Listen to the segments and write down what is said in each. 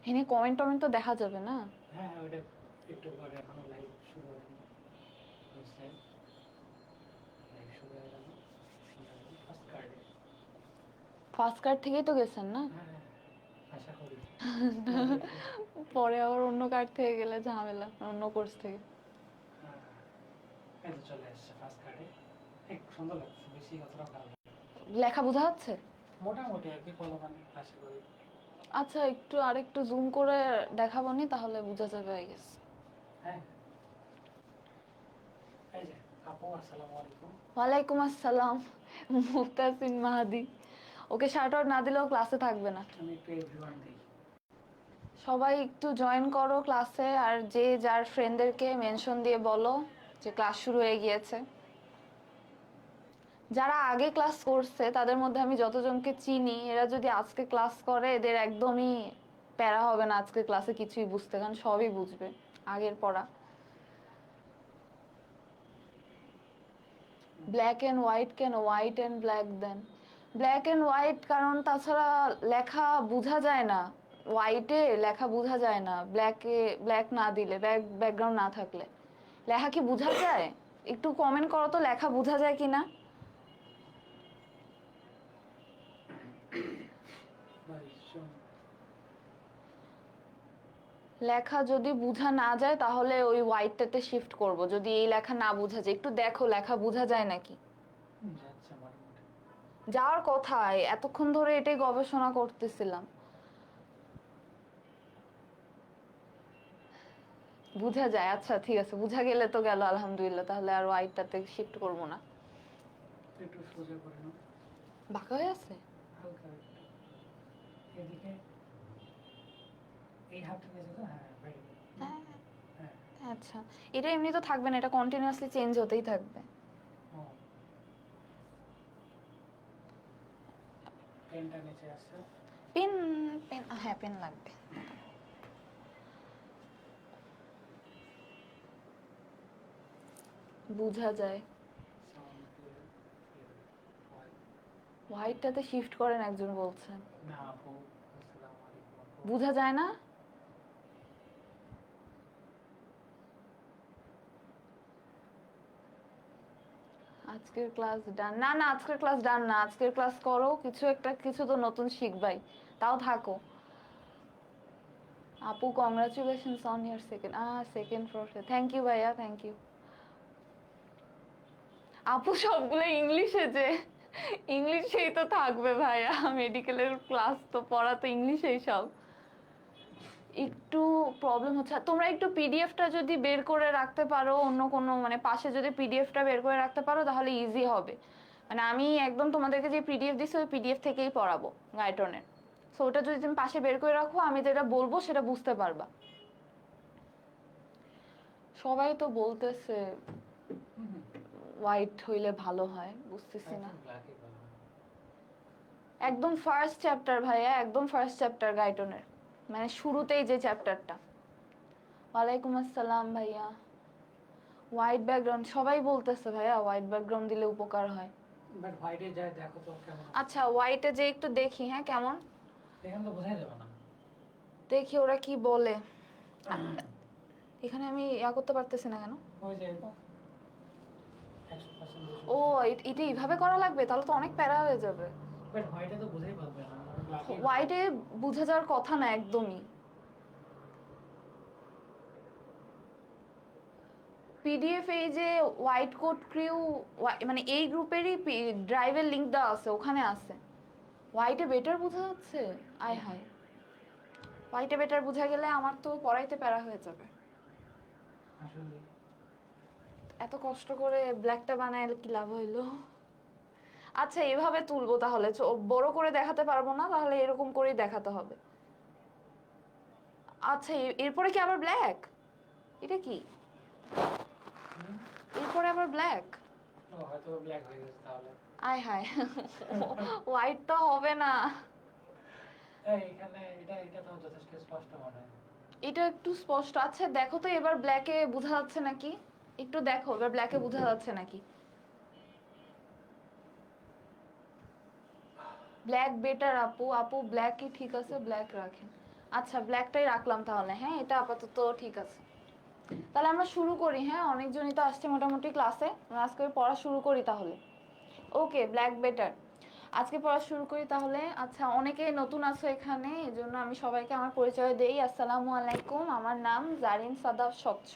এনে কমেন্ট টমেন্ট তো দেখা যাবে না? হ্যাঁ হ্যাঁ, ওটা একটু পরে, এখনো লাইভ শুরু হয়নি। লাইভ শুরু হয়ে গেল ফার্স্ট কার্ডে। ফার্স্ট কার্ড থেকেই তো গেছেন না? হ্যাঁ হ্যাঁ, আশা করি। পরে আবার অন্য কার্ড থেকে গেলে ঝামেলা, অন্য কোর্স থেকে। হ্যাঁ, এই তো চলে আসছে ফার্স্ট কার্ডে। সুন্দর লাগছে, বেশি অতটা ভালো লাগে। লেখা বোঝা যাচ্ছে? মোটামুটি আর কি, মানে আশা করি। আচ্ছা, একটু আরেকটু জুম করে দেখাবো নি, তাহলে বোঝা যাবে আই গেস। হ্যাঁ, এই যে আপু, আসসালামু আলাইকুম। ওয়ালাইকুম আসসালাম। মুক্তাসিন মাহাদি। ওকে শার্ট আউট না দিলেও ক্লাসে থাকবে না। আমি একটু এভরিওয়ান দিই। সবাই একটু জয়েন করো ক্লাসে, আর যে যার ফ্রেন্ডদেরকে মেনশন দিয়ে বলো যে ক্লাস শুরু হয়ে গিয়েছে। যারা আগে ক্লাস করছে তাদের মধ্যে আমি যতজনকে চিনি, এরা যদি আজকে ক্লাস করে এদের একদমই প্যারা হবে না আজকে ক্লাসে কিছুই বুঝতে, কারণ সবই বুঝবে আগের পড়া। ব্ল্যাক অ্যান্ড হোয়াইট কেন? White and black then. Black and white কারণ তাছাড়া লেখা বোঝা যায় না। হোয়াইটে লেখা বোঝা যায় না, ব্ল্যাক না দিলে, ব্যাকগ্রাউন্ড না থাকলে লেখা কি বোঝা যায়? একটু কমেন্ট করো তো, লেখা বোঝা যায় কিনা। লেখা যদি বোঝা না যায় তাহলে ওই হোয়াইটটাতে শিফট করব। যদি এই লেখা না বোঝা যায়, একটু দেখো লেখা বোঝা যায় নাকি। যাচ্ছে মোটামুটি। যাওয়ার কথাই, এতক্ষণ ধরে এটাই গবেষণা করতেছিলাম। বুঝা যায়, আচ্ছা ঠিক আছে, বুঝা গেলে তো গেল আলহামদুলিল্লাহ, তাহলে আর হোয়াইটটাতে শিফট করব না। একটু সোজা করে নাও। বাঁকা হয়ে আছে হালকা একটু এদিকে, এই হাতটা নিয়ে যেতে। হ্যাঁ, ভেরি গুড। হ্যাঁ। হ্যাঁ। আচ্ছা, এটা এমনি তো থাকবে না, এটা কন্টিনিউয়াসলি চেঞ্জ হতেই থাকবে। ও, পেনটা নিচে আসছে। পেন, পেন, হ্যাঁ পেন লাগবে। বুঝা যায়। Sound clear. হোয়াইটটাতে শিফট করেন একজন বলছেন। না আপু, আসসালামু আলাইকুম আপু। বুঝা যায় না? আজকের ক্লাস ডান না? না আজকের ক্লাস ডান না, আজকের ক্লাস করো, কিছু একটা, কিছু তো নতুন শিখবাই, তাও থাকো। আপু কংগ্রাচুলেশনস অন ইয়ার সেকেন্ড প্রসে, থ্যাংক ইউ ভাইয়া, থ্যাংক ইউ। আপু সবগুলো ইংলিশে, যে ইংলিশেই তো থাকবে ভাইয়া, মেডিকেলের ক্লাস তো পড়া তো ইংলিশেই সব। একটু প্রবলেম হচ্ছে, তোমরা একটু পিডিএফটা যদি বের করে রাখতে পারো, অন্য কোনো মানে পাশে যদি পিডিএফটা বের করে রাখতে পারো তাহলে ইজি হবে। মানে আমি একদম তোমাদেরকে যে পিডিএফ দিচ্ছি ওই পিডিএফ থেকেই পড়াবো গাইটনের। সো ওটা যদি তুমি পাশে বের করে রাখো, আমি যেটা বলবো সেটা বুঝতে পারবা। সবাই তো বলতেছে হোয়াইট হইলে ভালো হয়, বুঝতেছি না। একদম ফার্স্ট চ্যাপ্টার ভাইয়া, একদম ফার্স্ট চ্যাপ্টার গাইটনের, মানে শুরুতেই যে চ্যাপ্টারটা। ওয়ালাইকুম আসসালাম ভাইয়া। হোয়াইট ব্যাকগ্রাউন্ড সবাই বলতেছে ভাইয়া, হোয়াইট ব্যাকগ্রাউন্ড দিলে উপকার হয়। বাট হোয়াইটে যায়, দেখো তো কেমন। আচ্ছা হোয়াইটে যে একটু দেখি, হ্যাঁ কেমন। এখানে তো বোঝাই যাবে না। দেখি ওরা কি বলে। এখানে আমি করতে পারতেছি না কেন? ওই যে 100% ও, এটা এইভাবে করা লাগবে, তাহলে তো অনেক প্যারা হয়ে যাবে। বাট হোয়াইটে তো বোঝাই পারবে না, ব্ল্যাকে। হোয়াইটে বোঝা যাওয়ার কথা না একদমই। পিডিএফ এই যে হোয়াইট কোট ক্রিউ, মানে এই গ্রুপেরই ড্রাইভের লিংক দেওয়া আছে, ওখানে আছে। হোয়াইটে বেটার বোঝা যাচ্ছে। আয় হায়, হোয়াইটে বেটার বোঝা গেলে আমার তো পড়াইতে প্যারা হয়ে যাবে। আসলে এত কষ্ট করে ব্ল্যাকটা বানায় কি লাভ হইলো। আচ্ছা এভাবে তুলবো তাহলে, বড় করে দেখাতে পারবো না, তাহলে এরকম করেই দেখাতে হবে। আচ্ছা এরপরে কি আবার ব্ল্যাক? এটা কি এরপরে আবার ব্ল্যাক? ও হয়তো ব্ল্যাক হয়ে গেছে তাহলে। আয় হায়, হোয়াইট তো হবে না। এখানে এটা এটা তো যথেষ্ট স্পষ্ট মনে হয়। এটা একটু স্পষ্ট। আচ্ছা দেখো তো এবার ব্ল্যাকে বোঝা যাচ্ছে নাকি, একটু দেখো এবার ব্ল্যাকে বোঝা যাচ্ছে নাকি। ব্ল্যাক বেটার আপু, আপু ব্ল্যাকই ঠিক আছে, ব্ল্যাক রাখেন। আচ্ছা ব্ল্যাকটাই রাখলাম তাহলে, হ্যাঁ এটা আপাতত ঠিক আছে। তাহলে আমরা শুরু করি, হ্যাঁ অনেকজনই তো আসছে মোটামুটি ক্লাসে, আমরা আজকে পড়া শুরু করি তাহলে। ওকে, ব্ল্যাক বেটার। আজকে পড়া শুরু করি তাহলে। আচ্ছা, অনেকে নতুন আছো এখানে, এজন্য আমি সবাইকে আমার পরিচয় দেই। আসসালামু আলাইকুম, আমার নাম জারিন সাদাব স্বচ্ছ।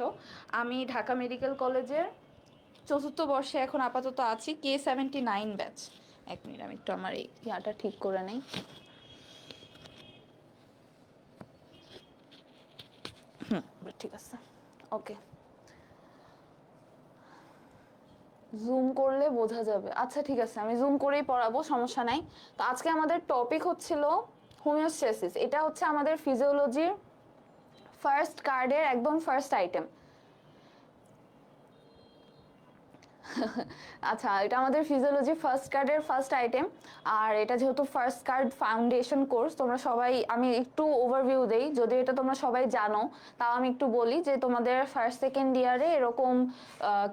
আমি ঢাকা মেডিকেল কলেজের ৪র্থ বর্ষে এখন আপাতত আছি, K79 ব্যাচ। এক মিনিট, আমি একটু আমার এই ইয়াটা ঠিক করে নেই। ঠিক আছে, ওকে। জুম করলে বোঝা যাবে, আচ্ছা ঠিক আছে, আমি জুম করেই পড়াবো, সমস্যা নাই। তো আজকে আমাদের টপিক হচ্ছিল হোমিওস্ট্যাসিস। এটা হচ্ছে আমাদের ফিজিওলজির ফার্স্ট কার্ডের একদম ফার্স্ট আইটেম। আচ্ছা, এটা আমাদের ফিজিওলজি ফার্স্ট কার্ডের ফার্স্ট আইটেম। আর এটা যেহেতু ফার্স্ট কার্ড ফাউন্ডেশন কোর্স, তোমরা সবাই, আমি একটু ওভারভিউ দেই, যদি এটা তোমরা সবাই জানো তাও আমি একটু বলি যে তোমাদের ফার্স্ট সেকেন্ড ইয়ারে এরকম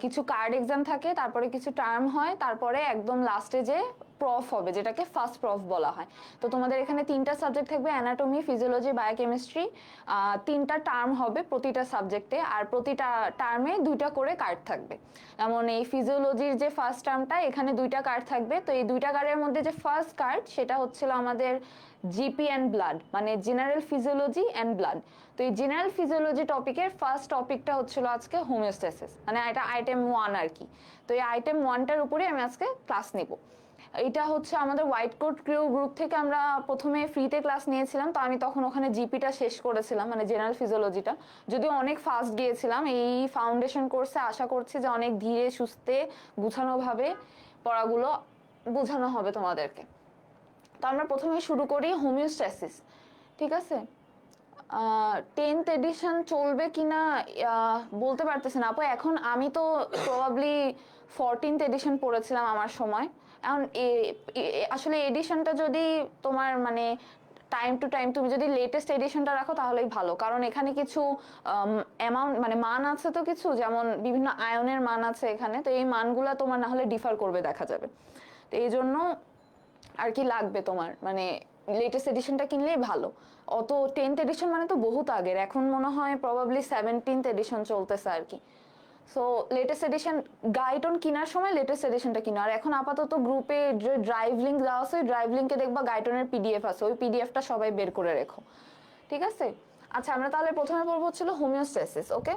কিছু কার্ড এক্সাম থাকে, তারপরে কিছু টার্ম হয়, তারপরে একদম লাস্টে যে প্রফ হবে, যেটাকে ফার্স্ট প্রফ বলা হয়। তো তোমাদের এখানে 3টা সাবজেক্ট থাকবে, অ্যানাটমি, ফিজিওলজি, বায়োকেমিস্ট্রি। 3টা টার্ম হবে প্রতিটা সাবজেক্টে, আর প্রতিটা টার্মে 2টা করে কার্ড থাকবে। যেমন এই ফিজিওলজির যে ফার্স্ট টার্মটা, এখানে 2টা কার্ড থাকবে। তো এই 2টা কার্ডের মধ্যে যে ফার্স্ট কার্ড, সেটা হচ্ছিল আমাদের জিপি অ্যান্ড ব্লাড, মানে জেনারেল ফিজিওলজি অ্যান্ড ব্লাড। তো এই জেনারেল ফিজিওলজি টপিকের ফার্স্ট টপিকটা হচ্ছিল আজকে হোমিওস্ট্যাসিস, মানে এটা আইটেম 1 আর কি। তো এই আইটেম 1টার উপরে আমি আজকে ক্লাস নিব। এটা হচ্ছে আমাদের হোয়াইট কোট ক্রিউ গ্রুপ থেকে আমরা প্রথমে ফ্রিতে ক্লাস নিয়েছিলাম। তো আমি তখন ওখানে জিপিটা শেষ করেছিলাম, মানে জেনারেল ফিজিওলজিটা, যদিও অনেক ফাস্ট গিয়েছিলাম। এই ফাউন্ডেশন কোর্সে আশা করছি যে অনেক ধীরে সুস্থে গুছানোভাবে পড়াগুলো বোঝানো হবে তোমাদেরকে। তো আমরা প্রথমে শুরু করি হোমিওস্ট্যাসিস, ঠিক আছে। 10th এডিশন চলবে কিনা বলতে পারতেছি না আপু। এখন আমি তো প্রবাবলি 14th এডিশন পড়েছিলাম আমার সময়। এখন আসলে এডিশনটা যদি তোমার মানে টাইম টু টাইম তুমি যদি লেটেস্ট এডিশনটা রাখো তাহলেই ভালো, কারণ এখানে কিছু অ্যামাউন্ট মানে মান আছে, তো কিছু যেমন বিভিন্ন আয়নের মান আছে এখানে, তো এই মানগুলা তোমার না হলে ডিফার করবে দেখা যাবে। তো এই জন্য আর কি লাগবে তোমার, মানে লেটেস্ট এডিশনটা কিনলেই ভালো। অত 10th এডিশন মানে তো বহুত আগের, এখন মনে হয় প্রবাবলি 17th এডিশন চলতেছে আর কি। So latest addition guide on কেনার সময় লেটেস্ট এডিশনটা কিনো। আর এখন আপাতত গ্রুপে যে ড্রাইভ লিঙ্ক দেওয়া আছে, ওই ড্রাইভ লিঙ্কে দেখবা গাইডনের পিডিএফ আছে, ওই পিডিএফটা সবাই বের করে রেখো, ঠিক আছে। আচ্ছা, আমরা তাহলে প্রথমে পড়বো হচ্ছিল হোমিওস্ট্যাসিস, ওকে।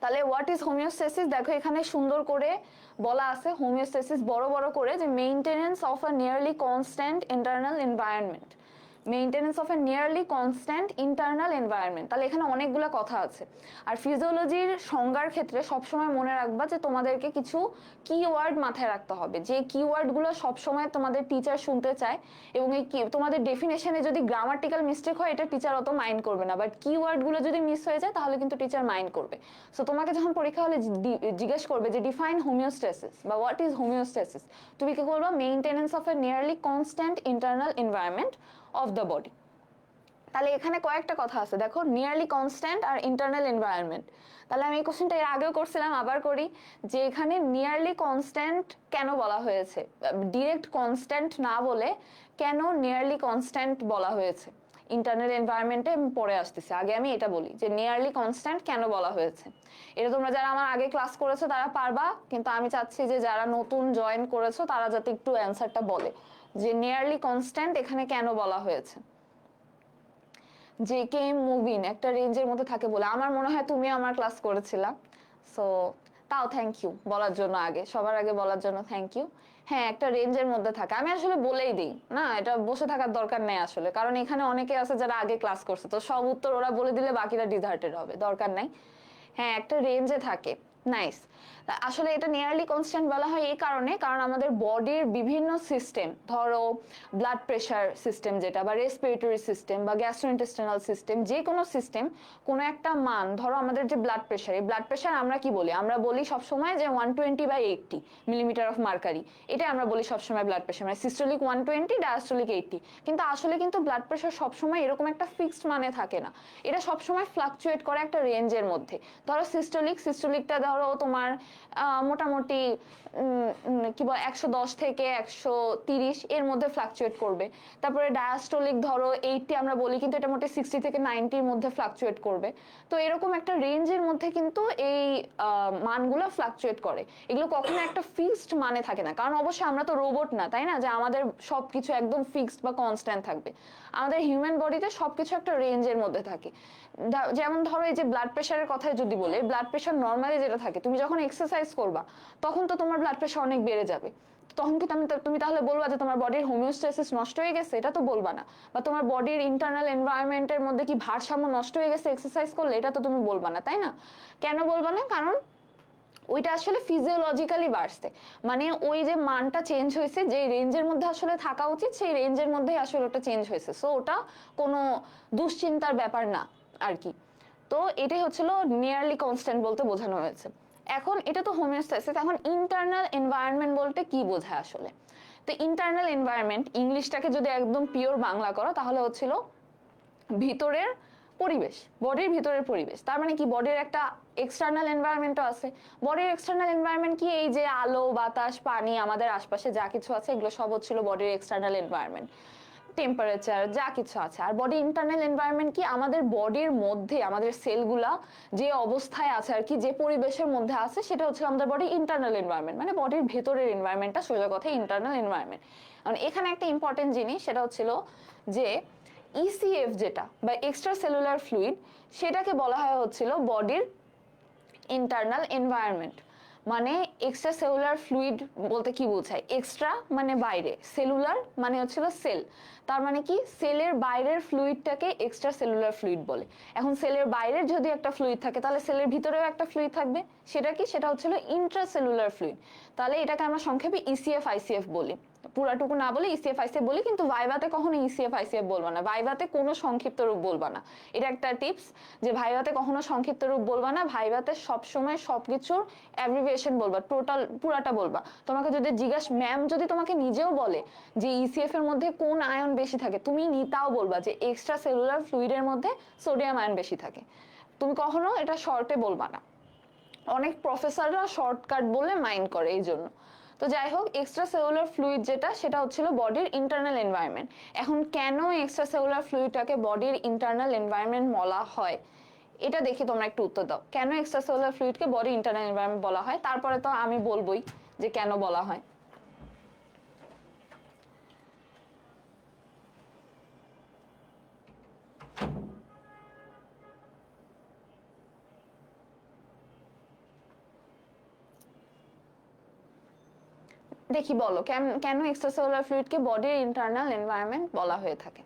তাহলে হোয়াট ইজ হোমিওস্ট্যাসিস, দেখো এখানে সুন্দর করে বলা আছে হোমিওস্ট্যাসিস বড় বড় করে, যে maintenance of a nearly constant internal environment. Maintenance of A nearly constant internal environment, তাহলে এখানে অনেকগুলো কথা আছে। আর ফিজিওলজির সংজ্ঞার ক্ষেত্রে সবসময় মনে রাখবা যে তোমাদেরকে কিছু কিওয়ার্ড মাথায় রাখতে হবে, যে কিওয়ার্ডগুলো সবসময় তোমাদের টিচার শুনতে চায়। এবং এই তোমাদের ডেফিনেশনে যদি গ্রামাটিক্যাল মিস্টেক হয়, এটা টিচার অত মাইন্ড করবে না, বাট কিওয়ার্ডগুলো যদি মিস হয়ে যায় তাহলে কিন্তু টিচার মাইন্ড করবে। সো তোমাকে যখন পরীক্ষা হলে জিজ্ঞেস করবে যে ডিফাইন হোমিওস্ট্যাসিস বা হোয়াট ইজ হোমিওস্ট্যাসিস, তুমি কি করবা, maintenance of A nearly constant internal environment of the body. তাহলে এখানে কয়েকটা কথা আছে, দেখো নিয়ারলি কনস্ট্যান্ট আর ইন্টারনাল এনভায়রনমেন্ট। তাহলে আমি এই কোশ্চেনটা এর আগেও করছিলাম, আবার করি, যে এখানে নিয়ারলি কনস্ট্যান্ট কেন বলা হয়েছে, ডিরেক্ট কনস্ট্যান্ট না বলে কেন নিয়ারলি কনস্ট্যান্ট বলা হয়েছে ইন্টারনাল এনভায়রনমেন্টে, আমি পরে আসতেছি, আগে আমি এটা বলি যে নিয়ারলি কনস্ট্যান্ট কেন বলা হয়েছে। এটা তোমরা যারা আমার আগে ক্লাস করেছো তারা পারবা, কিন্তু আমি চাচ্ছি যে যারা নতুন জয়েন করেছো তারা যাতে একটু অ্যান্সারটা বলে, যে নিয়ারলি কনস্ট্যান্ট এখানে কেন বলা হয়েছে। যে কে মুভিন একটা রেঞ্জের মধ্যে থাকে বলে, আমার মনে হয় তুমি আমার ক্লাস করেছিলা। সো তাও থ্যাংক ইউ বলার জন্য, আগে সবার আগে বলার জন্য থ্যাংক ইউ। হ্যাঁ, একটা রেঞ্জের মধ্যে থাকে, আমি আসলে বলেই দিই না, এটা বসে থাকার দরকার নেই আসলে, কারণ এখানে অনেকে আছে যারা আগে ক্লাস করছে, তো সব উত্তর ওরা বলে দিলে বাকিরা ডিজার্টেড হবে, দরকার নাই। হ্যাঁ, একটা রেঞ্জে থাকে, নাইস। আসলে এটা নিয়ারলি কনস্ট্যান্ট বলা হয় এই কারণে, কারণ আমাদের বডির বিভিন্ন সিস্টেম, ধরো ব্লাড প্রেশার সিস্টেম যেটা, বা রেসপিরেটরি সিস্টেম, বা গ্যাস্ট্রোইন্টেস্টিনাল সিস্টেম, যে কোনো সিস্টেম, কোনো একটা মান, ধরো আমাদের যে ব্লাড প্রেশার, এই ব্লাড প্রেশার আমরা কি বলি, আমরা বলি সবসময় যে 120/80 মিলিমিটার অফ মার্কারি, এটা আমরা বলি সবসময় ব্লাড প্রেশার, মানে সিস্টোলিক 120, ডায়াস্টোলিক 80। কিন্তু আসলে কিন্তু ব্লাড প্রেশার সবসময় এরকম একটা ফিক্সড মানে থাকে না, এটা সবসময় ফ্লাকচুয়েট করে একটা রেঞ্জের মধ্যে। ধরো সিস্টোলিকটা ধরো তোমার মোটামুটি কি বল 110 থেকে 130 এর মধ্যে ফ্লাকচুয়েট করবে। তারপরে ডায়াস্টোলিক ধরো 80 আমরা বলি, কিন্তু এটা মোটে 60 থেকে 90 এর মধ্যে ফ্লাকচুয়েট করবে। তো এরকম একটা রেঞ্জের মধ্যে কিন্তু এই মানগুলো ফ্লাকচুয়েট করে। এগুলো কখনো একটা ফিক্সড মানে থাকে না, কারণ অবশ্যই আমরা তো রোবট না, তাই না, যে আমাদের সবকিছু একদম ফিক্সড বা কনস্ট্যান্ট থাকবে। আমাদের হিউম্যান বডিতে সবকিছু একটা রেঞ্জের মধ্যে থাকে। যেমন ধরো এই যে ব্লাড প্রেশারের কথাই যদি বলি, ব্লাড প্রেশার নর্মালি যেটা থাকে, তুমি যখন এক্সারসাইজ করবা তখন তো তোমার ব্লাড প্রেশার অনেক বেড়ে যাবে। তখন কি তুমি তাহলে বলবা যে তোমার বডির হোমিওস্ট্যাসিস নষ্ট হয়ে গেছে? এটা তো বলবা না। বা তোমার বডির ইন্টারনাল এনভায়রনমেন্টের মধ্যে কি ভারসাম্য নষ্ট হয়ে গেছে এক্সারসাইজ করলে? এটা তো তুমি বলবা না, তাই না? কেন বলবা না? কারণ ওইটা আসলে ফিজিওলজিক্যালি বাড়ছে, মানে ওই যে মানটা চেঞ্জ হয়েছে, যে রেঞ্জের মধ্যে আসলে থাকা উচিত সেই রেঞ্জের মধ্যেই আসলে ওটা চেঞ্জ হয়েছে। সো ওটা কোনো দুশ্চিন্তার ব্যাপার না আর কি। তো এটাই হচ্ছিল নিয়ারলি কনস্ট্যান্ট বলতে বোঝানো হয়েছে। এখন এটা তো হোমিওস্ট্যাসিস, এখন ইন্টারনাল এনভায়রনমেন্ট বলতে কি বোঝায় আসলে? তো ইন্টারনাল এনভায়রনমেন্ট ইংলিশটাকে যদি একদম পিওর বাংলা করো তাহলে হচ্ছিল ভিতরের পরিবেশ, বডির ভিতরের পরিবেশ। তার মানে কি, বডির একটা এক্সটার্নাল এনভায়রনমেন্টও আছে। বডির এক্সটার্নাল এনভায়রনমেন্ট কি? এই যে আলো, বাতাস, পানি, আমাদের আশপাশে যা কিছু আছে এগুলো সব হচ্ছিল বডির এক্সটার্নাল এনভায়রনমেন্ট, টেম্পারেচার যা কিছু আছে। আর বডি ইন্টারনাল এনভায়রনমেন্ট কি? আমাদের বডির মধ্যে আমাদের সেলগুলা যে অবস্থায় আছে আর কি, যে পরিবেশের মধ্যে আছে, সেটা হচ্ছে আমাদের বডি ইন্টারনাল এনভায়রনমেন্ট, মানে বডির ভেতরের এনভায়রনমেন্টটা, সোজা কথা ইন্টারনাল এনভায়রনমেন্ট। কারণ এখানে একটা ইম্পর্টেন্ট জিনিস, সেটা হচ্ছিল যে ইসিএফ যেটা বা এক্সট্রা সেলুলার ফ্লুইড, সেটাকে বলা হয় হচ্ছিল বডির ইন্টারনাল এনভায়রনমেন্ট। মানে এক্সট্রা সেলুলার ফ্লুইড বলতে কি বোঝায়? এক্সট্রা মানে বাইরে, সেলুলার মানে হচ্ছিল সেল। তার মানে কি, সেলের বাইরের ফ্লুইডটাকে এক্সট্রা সেলুলার ফ্লুইড বলে। এখন সেলের বাইরের যদি একটা ফ্লুইড থাকে তাহলে সেলের ভিতরেও একটা ফ্লুইড থাকবে, সেটা কি? সেটা হচ্ছিল ইন্ট্রাসেলুলার ফ্লুইড। তাহলে এটাকে আমরা সংক্ষেপে ইসিএফ আইসিএফ বলি, পুরাটুকু না বলে ইসিএফ আইসিএফ বলি। কিন্তু ভাইভাতে কখনো ইসিএফ আইসিএফ বলবা না, ভাইভাতে কোনো সংক্ষিপ্ত রূপ বলবা না। এটা একটা টিপস, যে ভাইভাতে কখনো সংক্ষিপ্ত রূপ বলবা না, ভাইভাতে সবসময় সবকিছুর অ্যাব্রিভিয়েশন বলবা, টোটাল পুরাটা বলবা। তোমাকে যদি ম্যাম যদি তোমাকে নিজেও বলে যে ইসিএফ এর মধ্যে কোন আয়ন বেশি থাকে, তুমি তাও বলবা যে এক্সট্রা সেলুলার ফ্লুইডের মধ্যে সোডিয়াম আয়ন বেশি থাকে। তুমি কখনো এটা শর্টে বলবা না। অনেক প্রফেসররা শর্টকাট বলে মাইন্ড করে এই জন্য। তো যাই হোক, এক্সট্রা সেলুলার ফ্লুইড যেটা, সেটা হচ্ছিল বডির ইন্টারনাল এনভায়রনমেন্ট। এখন কেন এক্সট্রা সেলুলার ফ্লুইডটাকে বডির ইন্টারনাল এনভায়রনমেন্ট বলা হয়, এটা দেখে তোমরা একটু উত্তর দাও। কেন এক্সট্রা সেলুলার ফ্লুইডকে বডি ইন্টারনাল এনভায়রনমেন্ট বলা হয়? তারপরে তো আমি বলবোই যে কেন বলা হয়। দেখি বলো, কেন এক্সট্রাসেলুলার ফ্লুইডকে বডির ইন্টারনাল এনভায়রনমেন্ট বলা হয়ে থাকে?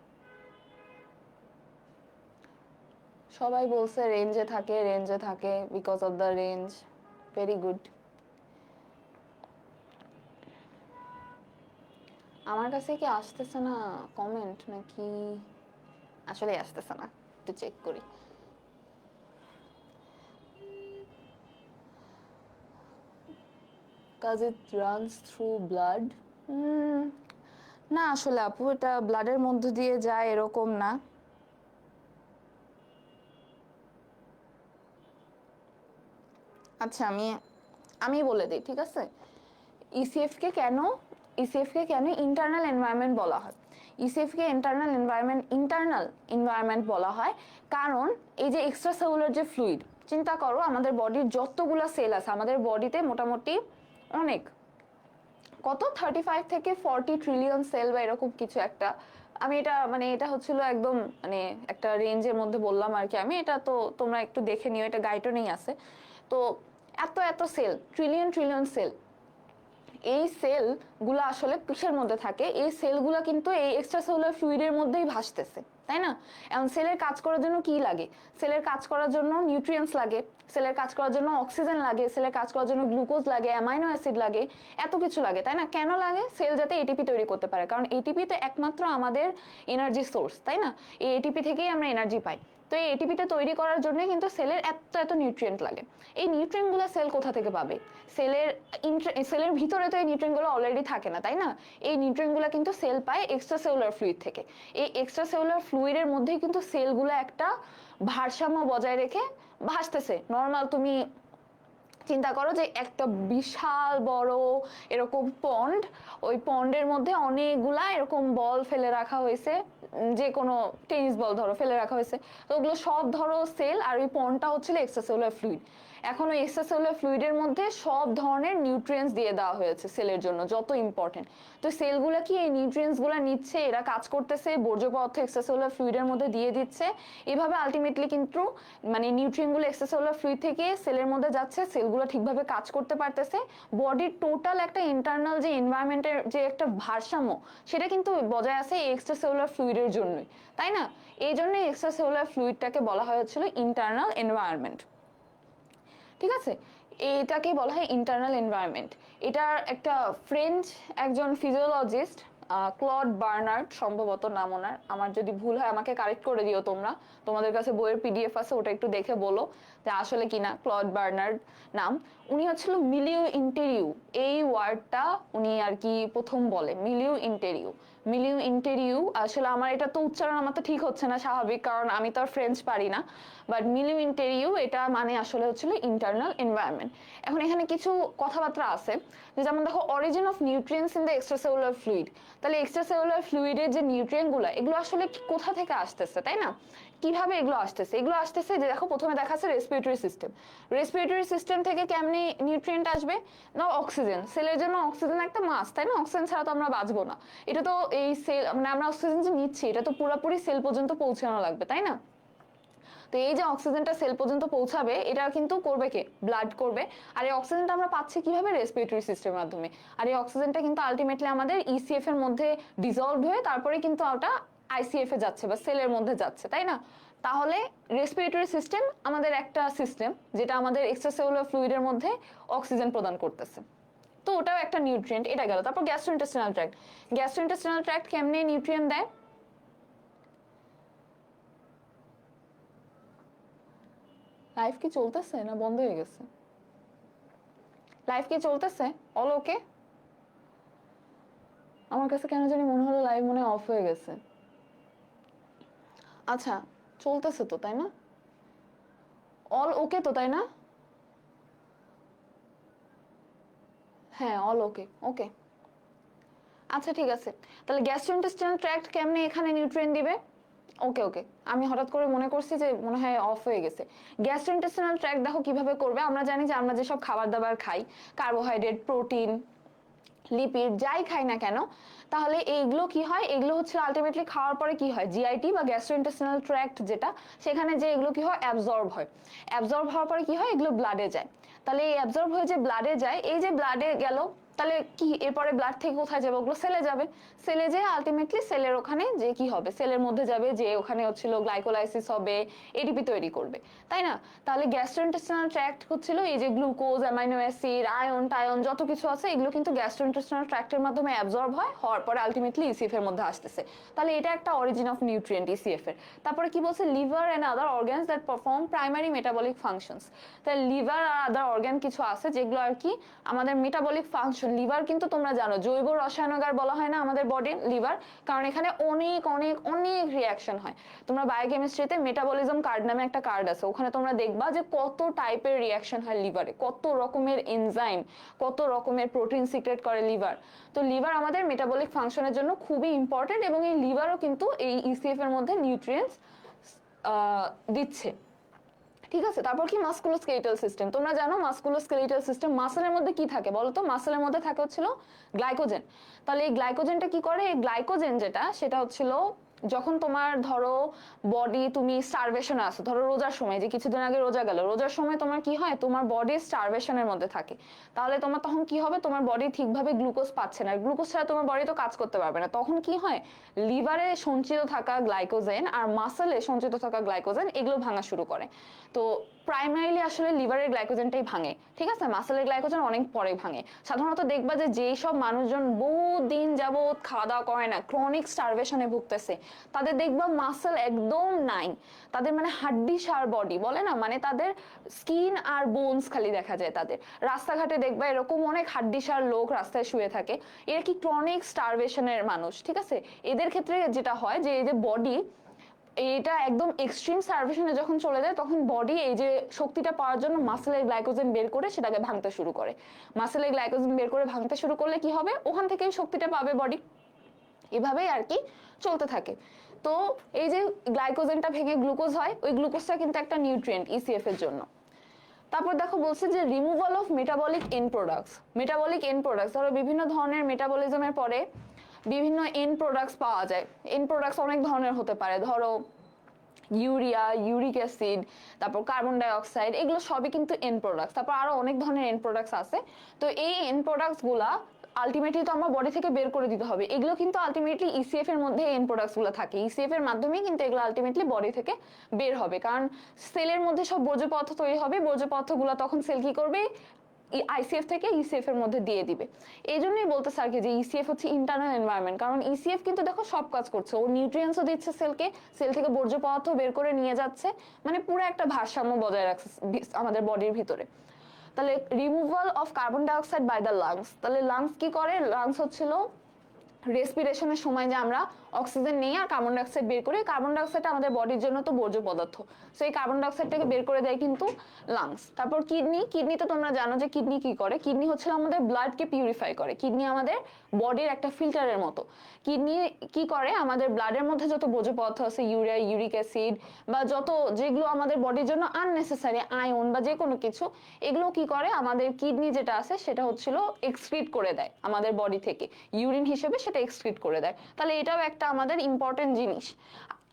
সবাই বলছে রেঞ্জে থাকে, রেঞ্জে থাকে, because of the range. Very good. আমার কাছে কি আসতেছে না কমেন্ট, নাকি আসলে আসতেছে না? একটু চেক করি। Cause it runs through blood. না আসলে আপু, এটা ব্লাডের মধ্য দিয়ে যায় এরকম না। আচ্ছা, আমি বলে দিই, ঠিক আছে? ইসিএফ কে কেন ইন্টারনাল এনভায়রনমেন্ট বলা হয়? ইসিএফ কে ইন্টারনাল এনভায়রনমেন্ট বলা হয় কারণ এই যে এক্সট্রা সেলুলার যে ফ্লুইড, চিন্তা করো আমাদের বডির যতগুলা সেল আছে, আমাদের বডিতে মোটামুটি অনেক, কত 35 থেকে 40 ট্রিলিয়ন সেল বা এরকম কিছু একটা। আমি এটা এটা হচ্ছিল একদম একটা রেঞ্জের মধ্যে বললাম আর কি। আমি এটা তো তোমরা একটু দেখে নিও, এটা গাইডও নেই আছে। তো এত এত সেল, ট্রিলিয়ন সেল, এই সেলগুলো আসলে কিসের মধ্যে থাকে? এই সেলগুলো কিন্তু এই এক্সট্রা সেলুলার ফ্লুইডের মধ্যেই ভাসতেছে, তাই না? এখন সেলের কাজ করার জন্য কি লাগে? সেলের কাজ করার জন্য নিউট্রিয়েন্টস লাগে, সেলের কাজ করার জন্য অক্সিজেন লাগে, সেলের কাজ করার জন্য গ্লুকোজ লাগে, অ্যামাইনো অ্যাসিড লাগে, এত কিছু লাগে, তাই না? কেন লাগে? সেল যাতে এটিপি তৈরি করতে পারে, কারণ এটিপি তো একমাত্র আমাদের এনার্জি সোর্স, তাই না? এই এটিপি থেকেই আমরা এনার্জি পাই। তো এই এটিপিটা তৈরি করার জন্য কিন্তু সেলের এত নিউট্রিয়েন্ট লাগে। এই নিউট্রিয়েন্টগুলো সেল কোথা থেকে পাবে? সেলের ভিতরে তো এই নিউট্রিয়েন্টগুলো অলরেডি থাকে না, তাই না? এই নিউট্রিয়েন্টগুলো কিন্তু সেল পায় এক্সট্রা সেলুলার ফ্লুইড থেকে। এই এক্সট্রা সেলুলার ফ্লুইডের মধ্যেই কিন্তু সেলগুলো একটা ভারসাম্য বজায় রেখে ভাসতেছে। নর্মাল তুমি চিন্তা করো যে একটা বিশাল বড় এরকম পন্ড, ওই পন্ডের মধ্যে অনেকগুলা এরকম বল ফেলে রাখা হয়েছে, যে কোনো টেনিস বল ধরো ফেলে রাখা হয়েছে, তো ওগুলো সব ধরো সেল, আর ওই পন্ডটা হচ্ছিল এক্সট্রাসেলুলার ফ্লুইড। এখন ওই এক্সট্রাসেলুলার ফ্লুইডের মধ্যে সব ধরনের নিউট্রিয়েন্টস দিয়ে দেওয়া হয়েছে সেলের জন্য, যত ইম্পর্টেন্ট। তো সেলগুলো কি এই নিউট্রিয়েন্টসগুলো নিচ্ছে, এরা কাজ করতেছে, বর্জ্য পদার্থ এক্সট্রাসেলুলার ফ্লুইডের মধ্যে দিয়ে দিচ্ছে, এভাবে আলটিমেটলি কিন্তু মানে নিউট্রিয়েন্টগুলো এক্সট্রাসেলুলার ফ্লুইড থেকে সেলের মধ্যে যাচ্ছে, সেলগুলো ঠিকভাবে কাজ করতে পারতেছে, বডির টোটাল একটা ইন্টারনাল যে এনভায়রনমেন্টের যে একটা ভারসাম্য, সেটা কিন্তু বজায় আছে এই এক্সট্রাসেলুলার ফ্লুইডের জন্যই, তাই না? এই জন্য এক্সট্রাসেলুলার ফ্লুইডটাকে বলা হয়েছিল ইন্টারনাল এনভায়রনমেন্ট। ঠিক আছে, এটাকে বলা হয় ইন্টারনাল এনভায়রনমেন্ট। এটার একটা ফ্রেঞ্চ একজন ফিজিওলজিস্ট, ক্লড বার্নার্ড সম্ভবত নাম ওনার, আমার যদি ভুল হয় আমাকে কারেক্ট করে দিও তোমরা, তোমাদের কাছে বইয়ের পিডিএফ আছে, ওটা একটু দেখে বলো যে আসলে কিনা। ক্লড বার্নার্ড নাম, উনি হচ্ছিল মিলিউ ইন্টেরিউ, এই ওয়ার্ডটা উনি আর কি প্রথম বলে, মিলিউ ইন্টেরিউ। মিলিউ ইন্টেরিউ আসলে আমার এটা তো উচ্চারণ আমার তো ঠিক হচ্ছে না, স্বাভাবিক, কারণ আমি তো আর ফ্রেঞ্চ পারি না, বাট মিলিউ ইন্টেরিউ এটা মানে আসলে হচ্ছিল ইন্টারনাল এনভায়রনমেন্ট। এখন এখানে কিছু কথাবার্তা আছে, যেমন দেখো origin of nutrients in the extracellular fluid, তাহলে এক্সট্রাসেলুলার ফ্লুইডের যে নিউট্রিয়েন্টগুলো, এগুলো আসলে কোথা থেকে আসতেছে, তাই না? কিভাবে এগুলো আসতেছে? এগুলো আসতেছে যে দেখো প্রথমে দেখাচ্ছে রেসপিরেটরি সিস্টেম, রেসপিরেটরি সিস্টেম থেকে কেমনি নিউট্রিয়েন্ট আসবে না, অক্সিজেন, সেলের জন্য অক্সিজেন একটা মাস, তাই না? অক্সিজেন ছাড়া তো আমরা বাঁচবো না, এটা তো এই সেল মানে আমরা অক্সিজেন যে নিচ্ছি এটা তো পুরোপুরি সেল পর্যন্ত পৌঁছানো লাগবে, তাই না? তো এই যে অক্সিজেনটা সেল পর্যন্ত পৌঁছাবে, এটা কিন্তু করবে কে? ব্লাড করবে। আর এই অক্সিজেনটা আমরা পাচ্ছি কিভাবে? রেসপিরেটরি সিস্টেমের মাধ্যমে। আর এই অক্সিজেনটা কিন্তু আলটিমেটলি আমাদের ইসিএফ এর মধ্যে ডিজলভ হয়ে তারপরে কিন্তু ওটা আইসিএফ এ যাচ্ছে বা সেলের মধ্যে যাচ্ছে, তাই না? তাহলে রেসপিরেটরি সিস্টেম আমাদের একটা সিস্টেম যেটা আমাদের এক্সট্রাসেলুলার ফ্লুইডের মধ্যে অক্সিজেন প্রদান করতেছে, তো ওটাও একটা নিউট্রিয়েন্ট, এটা গেল। তারপর গ্যাস্ট্রোইন্টেস্টিনাল ট্র্যাক্ট, গ্যাস্ট্রোইন্টেস্টিনাল ট্র্যাক্ট কেমনে নিউট্রিয়েন্ট দেয়? লাইফ কি চলতেছে না বন্ধ হয়ে গেছে? লাইফ কি চলতেছে? অল ওকে? আমার কাছে কেন জানি মনে হলো লাইভ মনে অফ হয়ে গেছে। আচ্ছা, চলতেছে তো, তাই না? অল ওকে তো, তাই না? হ্যাঁ, অল ওকে, ওকে। আচ্ছা ঠিক আছে, তাহলে গ্যাস্ট্রোইন্টেস্টিনাল ট্র্যাক্ট কেমনে এখানে নিউট্রিয়েন্ট দিবে? ওকে ওকে, আমি হঠাৎ করে মনে করছি যে মনে হয় অফ হয়ে গেছে। গ্যাস্ট্রোইন্টেস্টিনাল ট্র্যাক্ট দেখো কিভাবে করবে। আমরা জানি যে আমরা যেসব খাবার দাবার খাই, কার্বোহাইড্রেট, প্রোটিন, লিপিড, যাই খাই না কেন, তাহলে এইগুলো কি হয়? এগুলো হচ্ছে আলটিমেটলি খাওয়ার পরে কি হয়? জিআইটি বা গ্যাস্ট্রোইন্টেস্টিনাল ট্র্যাক্ট যেটা, সেখানে যে এগুলো কি হয়? অ্যাবজর্ব হয়। অ্যাবজর্ব হওয়ার পরে কি হয়? এগুলো ব্লাডে যায়। তাহলে এই অ্যাবজর্ব হয়ে যে ব্লাডে যায়, এই যে ব্লাডে গেল, তাহলে কি এরপরে ব্লাড থেকে কোথায় যাবে? ওগুলো সেলে যাবে। সেলে যেয়ে আলটিমেটলি সেলের ওখানে যে কি হবে? সেলের মধ্যে যাবে, যে ওখানে হচ্ছিল গ্লাইকোলাইসিস হবে, এডিপি তৈরি করবে, তাই না? তাহলে গ্যাস্ট্রোইন্টেস্টিনাল ট্র্যাক্ট হচ্ছিল এই যে গ্লুকোজ, অ্যামাইনো অ্যাসিড, আয়ন টায়ন যত কিছু আছে, এগুলো কিন্তু গ্যাস্ট্রোইন্টেস্টিনাল ট্র্যাক্টের মাধ্যমে অ্যাবজর্ব হয়, হওয়ার পরে আলটিমেটলি ইসিএফ এর মধ্যে আসতেছে। তাহলে এটা একটা অরিজিন অফ নিউট্রিয়েন্ট ইসিএফ এর। তারপরে কি বলছে? Liver and other organs that perform primary metabolic functions. তাহলে লিভার আর আদার অর্গান কিছু আছে যেগুলো আর কি আমাদের মেটাবলিক ফাংশন। লিভার কিন্তু তোমরা জানো জৈব রসায়নাগার বলা হয় না আমাদের বডির লিভার, কারণ এখানে অনেক অনেক অনেক রিয়াকশন হয়। তোমরা বায়োকেমিস্ট্রিতে মেটাবলিজম কার্ড নামে একটা কার্ড আছে, ওখানে তোমরা দেখবা যে কত টাইপের রিয়াকশন হয় লিভারে, কত রকমের এনজাইম, কত রকমের প্রোটিন সিক্রেট করে লিভার। তো লিভার আমাদের মেটাবলিক ফাংশনের জন্য খুবই ইম্পর্টেন্ট, এবং এই লিভারও কিন্তু এই ইসিএফ এর মধ্যে নিউট্রিয়েন্টস দিচ্ছে। ঠিক আছে, তারপর কি? Musculoskeletal system. তোমরা জানো মাসকুলোস্কেলেটাল সিস্টেম, মাসলের মধ্যে কি থাকে বলো তো? মাসলের মধ্যে থাকে হচ্ছিল গ্লাইকোজেন। তাহলে এই গ্লাইকোজেনটা কি করে? এই গ্লাইকোজেন যেটা, সেটা হচ্ছিল যখন তোমার ধরো বডি, তুমি স্টারভেশনে আসো, ধরো রোজার সময়, যে কিছুদিন আগে রোজা গেল, রোজার সময় তোমার কি হয়? তোমার বডি স্টারভেশনের মধ্যে থাকে। তাহলে তোমার তখন কি হবে? তোমার বডি ঠিকভাবে গ্লুকোজ পাচ্ছে না, গ্লুকোজ ছাড়া তোমার বডি তো কাজ করতে পারবে না। তখন কি হয়? লিভারে সঞ্চিত থাকা গ্লাইকোজেন আর মাসলে সঞ্চিত থাকা গ্লাইকোজেন এগুলো ভাঙা শুরু করে। তো প্রাইমারিলি আসলে লিভারের গ্লাইকোজেনটাই ভাঙে, ঠিক আছে? মাসলের গ্লাইকোজেন অনেক পরে ভাঙে। সাধারণত দেখবা যে যেই সব মানুষজন বহু দিন যাবত খাওয়া দাওয়া করে না, ক্রনিক স্টারভেশনে ভুগতেছে, তাদের দেখবা মাসল একদম নাই, তাদের মানে হাড্ডি সার বডি বলে না, মানে তাদের স্কিন আর বোনস খালি দেখা যায় তাদের। রাস্তাঘাটে দেখবা এরকম অনেক হাড্ডি সার লোক রাস্তায় শুয়ে থাকে, এরা কি ক্রনিক স্টারভেশনের মানুষ, ঠিক আছে? এদের ক্ষেত্রে যেটা হয় যে এই যে বডি এটা একদম এক্সট্রিম সার্ভেশনে যখন চলে যায় তখন বডি এই যে শক্তিটা পাওয়ার জন্য মাসেলের গ্লাইকোজেন বের করে সেটাকে ভাঙতে শুরু করে। মাসেলের গ্লাইকোজেন বের করে ভাঙতে শুরু করলে কি হবে, ওখান থেকে শক্তিটা পাবে বডি। এভাবেই আর কি চলতে থাকে। তো এই যে গ্লাইকোজেনটা ভেঙে গ্লুকোজ হয়, ওই গ্লুকোজটা কিন্তু একটা নিউট্রিয়েন্ট ইসিএফ এর জন্য। তারপর দেখো বলছে যে removal of metabolic and products. Metabolic and products ধরো বিভিন্ন ধরনের মেটাবলিজমের পরে বিভিন্ন এন্ড প্রোডাক্টস পাওয়া যায়। এন্ড প্রোডাক্টস অনেক ধরনের হতে পারে, ধরো ইউরিয়া, ইউরিক অ্যাসিড, তারপর কার্বন ডাই অক্সাইড, এগুলো সবই কিন্তু এন্ড প্রোডাক্টস। তারপর আরো অনেক ধরনের এন্ড প্রোডাক্টস আছে। তো এই এন্ড প্রোডাক্টস গুলা আলটিমেটলি তো আমার বডি থেকে বের করে দিতে হবে। এগুলো কিন্তু আলটিমেটলি ইসিএফ এর মধ্যে এন্ড প্রোডাক্টস গুলো থাকে, ইসিএফ এর মাধ্যমেই কিন্তু এগুলো আলটিমেটলি বডি থেকে বের হবে। কারণ সেলের মধ্যে সব বর্জ্য পদার্থ তৈরি হবে, বর্জ্য পদার্থগুলো তখন সেল কি করবে, আইসিএফ থেকে ইসিএফ এর মধ্যে দিয়ে দিবে। এই জন্যই বলতে স্যার কি যে ইসিএফ হচ্ছে ইন্টারনাল এনভায়রনমেন্ট। কারণ ইসিএফ কিন্তু দেখো সব কাজ করছে, ও নিউট্রিয়েন্টসও দিচ্ছে সেলকে, সেল থেকে বর্জ্য পদার্থ বের করে নিয়ে যাচ্ছে, মানে পুরো একটা ভারসাম্য বজায় রাখছে আমাদের বডির ভিতরে। তাহলে removal of carbon dioxide by the lungs, তাহলে লাংস কি করে, লাংস হচ্ছিল রেসপিরেশনের সময় যে আমরা অক্সিজেন নিই আর কার্বন ডাইঅক্সাইড বের করি, কার্বন ডাইঅক্সাইড আমাদের বডির জন্য তো বর্জ্য পদার্থ, সো এই কার্বন ডাইঅক্সাইডটাকে বের করে দেয় কিন্তু লাংস। তারপর কিডনি, কিডনি তো তোমরা জানো যে কিডনি কি করে, কিডনি হচ্ছে আমাদের ব্লাডকে পিউরিফাই করে, কিডনি আমাদের বডির একটা ফিল্টারের মতো। কিডনি কি করে, আমাদের ব্লাডের মধ্যে যত বর্জ্য পদার্থ আছে, ইউরিয়া, ইউরিক অ্যাসিড বা যত যেগুলো আমাদের বডির জন্য আননেসেসারি, আয়ন বা যে কোনো কিছু, এগুলো কি করে আমাদের কিডনি যেটা আছে সেটা হচ্ছিল এক্সক্রিট করে দেয় আমাদের বডি থেকে, ইউরিন হিসেবে সেটা এক্সক্রিট করে দেয়। তাহলে এটাও একটা আমাদের ইম্পর্টেন্ট জিনিস।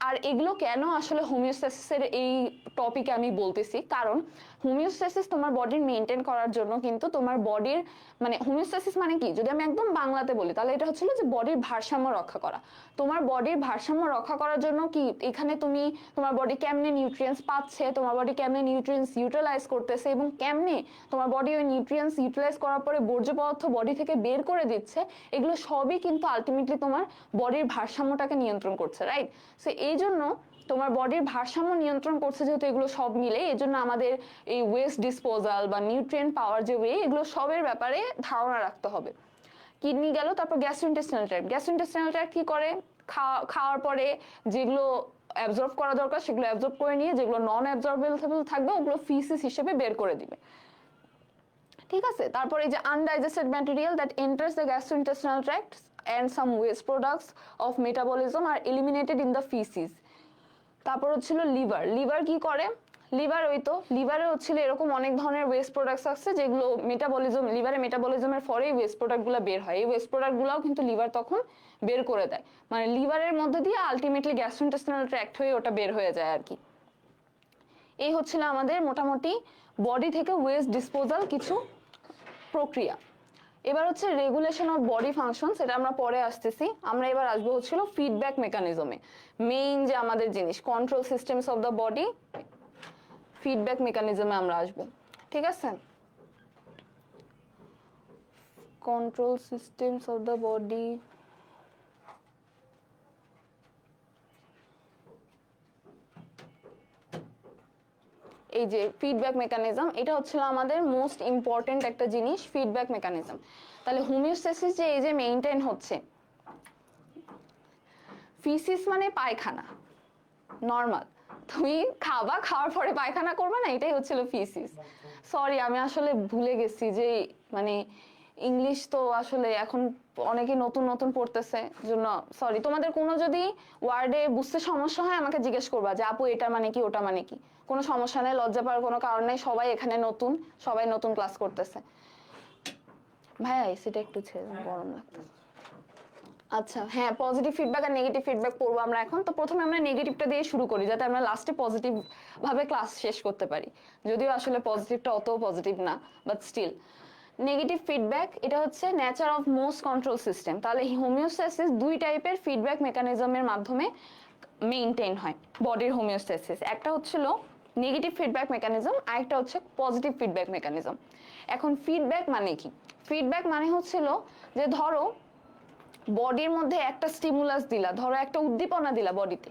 আর এগুলো কেন আসলে হোমিওস্ট্যাসিসের এই টপিকে আমি বলতেছি, কারণ হোমিওস্ট্যাসিস তোমার বডির মেনটেন করার জন্য কিন্তু তোমার বডির মানে হোমিওস্ট্যাসিস মানে কি, যদি আমি একদম বাংলাতে বলি তাহলে এটা হচ্ছিল যে বডির ভারসাম্য রক্ষা করা। তোমার বডির ভারসাম্য রক্ষা করার জন্য কি এখানে তুমি তোমার বডি কেমনে নিউট্রিয়েন্টস পাচ্ছে, তোমার বডি কেমনে নিউট্রিয়েন্টস ইউটিলাইজ করতেছে এবং কেমনে তোমার বডি ওই নিউট্রিয়েন্টস ইউটিলাইজ করার পরে বর্জ্য পদার্থ বডি থেকে বের করে দিচ্ছে, এগুলো সবই কিন্তু আলটিমেটলি তোমার বডির ভারসাম্যটাকে নিয়ন্ত্রণ করছে, রাইট? সো এই জন্য তোমার বডির ভারসাম্য নিয়ন্ত্রণ করছে যেহেতু এগুলো সব মিলে, এই জন্য আমাদের এই ওয়েস্ট ডিসপোজাল বা নিউট্রিয়েন্ট পাওয়ার যে ওয়ে, এগুলো সবের ব্যাপারে ধারণা রাখতে হবে। কিডনি গেল, তারপর গ্যাস্ট্রোইন্টেস্টাইনাল ট্র্যাক্ট। গ্যাস্ট্রোইন্টেস্টাইনাল ট্র্যাক্ট কি করে, খাওয়ার পরে যেগুলো অ্যাবজর্ব করা দরকার সেগুলো অ্যাবজর্ব করে নিয়ে যেগুলো নন অ্যাবজর্বেবল থাকবে ওগুলো ফিসিস হিসেবে বের করে দিবে, ঠিক আছে? তারপর এই যে undigested material that enters the gastrointestinal tract and some waste products of metabolism are eliminated in the feces. তারপর হচ্ছিল লিভার। লিভার কি করে, লিভার ওই তো লিভারে হচ্ছিল এরকম অনেক ধরনের ওয়েস্ট প্রোডাক্টস আছে যেগুলো মেটাবলিজম, লিভারে মেটাবলিজমের ফলেই ওয়েস্ট প্রোডাক্টগুলো বের হয়। এই ওয়েস্ট প্রোডাক্টগুলোও কিন্তু লিভার তখন বের করে দেয়, মানে লিভারের মধ্যে দিয়ে আলটিমেটলি গ্যাস্ট্রোইন্টেস্টাইনাল ট্র্যাক্ট হয়ে ওটা বের হয়ে যায় আর কি। এই হচ্ছিল আমাদের মোটামুটি বডি থেকে ওয়েস্ট ডিসপোজাল কিছু প্রক্রিয়া। এবার হচ্ছে রেগুলেশন অফ বডি ফাংশন, সেটা আমরা পরে আসতেছি। আমরা এবার আসবো হচ্ছিল ফিডব্যাক মেকানিজমে, মেইন যে আমাদের জিনিস control systems of the body, feedback মেকানিজমে আমরা আসবো, ঠিক আছে? Control systems of the body, এই যে ফিডব্যাক মেকানিজম, এটা হচ্ছিল আমাদের মোস্ট ইম্পর্টেন্ট একটা জিনিস, ফিডব্যাক মেকানিজম। তাহলে হোমিওস্ট্যাসিস যে এই যে মেইনটেইন হচ্ছে, ফিসিস মানে পায়খানা, নর্মাল তুমি খাবা, খাওয়ার পরে পায়খানা করবে না, এটাই হচ্ছিল ফিসিস। সরি আমি আসলে ভুলে গেছি যে মানে ইংলিশ তো আসলে এখন অনেকে নতুন নতুন পড়তেছে জন্য সরি। তোমাদের কোনো যদি ওয়ার্ডে বুঝতে সমস্যা হয় আমাকে জিজ্ঞেস করবা যে আপু এটা মানে কি ওটা মানে কি, কোনো সমস্যা নেই, লজ্জা পাওয়ার কোনো কারণ নেই, সবাই এখানে নতুন, সবাই নতুন ক্লাস করতেছে। ভাইয়া সেটা একটু ছেড়ে গরম লাগতেছে। আচ্ছা হ্যাঁ, পজিটিভ ফিডব্যাক আর নেগেটিভ ফিডব্যাক পড়বো আমরা এখন। তো প্রথমে আমরা নেগেটিভটা দিয়ে শুরু করি যাতে আমরা লাস্টে পজিটিভ ভাবে ক্লাস শেষ করতে পারি, যদিও আসলে পজিটিভটা অত পজিটিভ না, বাট স্টিল। নেগেটিভ ফিডব্যাক এটা হচ্ছে nature of most control system. তাহলে হোমিওস্ট্যাসিস দুই টাইপের ফিডব্যাক মেকানিজমের মাধ্যমে মেইনটেইন হয় বডির হোমিওস্ট্যাসিস। একটা হচ্ছিল নেগেটিভ ফিডব্যাক মেকানিজম, আরেকটা হচ্ছে পজিটিভ ফিডব্যাক মেকানিজম। এখন ফিডব্যাক মানে কি, ফিডব্যাক মানে হচ্ছিল যে ধরো বডির মধ্যে একটা স্টিমুলাস দিলা, ধরো একটা উদ্দীপনা দিলা বডিতে,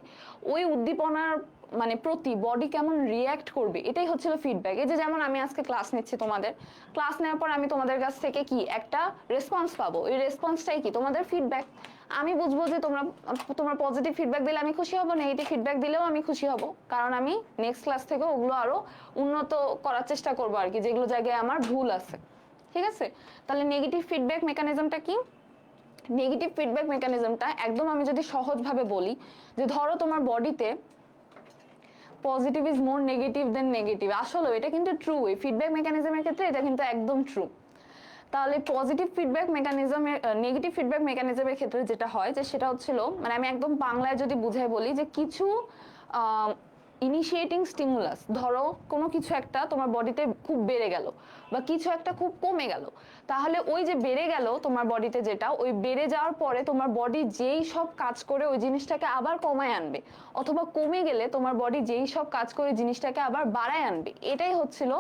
ওই উদ্দীপনার মানে প্রতি বডি কেমন রিয়্যাক্ট করবে, এটাই হচ্ছিল ফিডব্যাক। এই যে যেমন আমি আজকে ক্লাস নিচ্ছি, তোমাদের ক্লাস নেওয়ার পর আমি তোমাদের কাছ থেকে কি একটা রেসপন্স পাবো, এই রেসপন্সটাই কি তোমাদের ফিডব্যাক। আমি বুঝবো যে তোমার পজিটিভ ফিডব্যাক দিলে আমি খুশি হব, নেগেটিভ ফিডব্যাক দিলেও আমি খুশি হব, কারণ আমি নেক্সট ক্লাস থেকে ওগুলো আরো উন্নত করার চেষ্টা করবো আর কি, যেগুলো জায়গায় আমার ভুল আছে। ঠিক আছে, তাহলে নেগেটিভ ফিডব্যাক মেকানিজমটা কি? নেগেটিভ ফিডব্যাক মেকানিজমটা একদম আমি যদি সহজভাবে বলি, যে ধরো তোমার বডিতে positive is more negative then negative, আসলে এটা কিন্তু ট্রু, এই ফিডব্যাক মেকানিজমের ক্ষেত্রে এটা কিন্তু একদম ট্রু। তাহলে পজিটিভ ফিডব্যাক মেকানিজমের নেগেটিভ ফিডব্যাক মেকানিজমের ক্ষেত্রে যেটা হয় যে সেটা হচ্ছিল, মানে আমি একদম বাংলায় যদি বুঝাই বলি, যে কিছু ইনিশিয়েটিং স্টিমুলাস, ধরো কোনো কিছু একটা তোমার বডিতে খুব বেড়ে গেল বা কিছু একটা খুব কমে গেল, তাহলে ওই যে বেড়ে গেল তোমার বডিতে, যেটা ওই বেড়ে যাওয়ার পরে তোমার বডি যেই সব কাজ করে ওই জিনিসটাকে আবার কমায় আনবে, অথবা কমে গেলে তোমার বডি যেই সব কাজ করে জিনিসটাকে আবার বাড়ায় আনবে, এটাই হচ্ছিল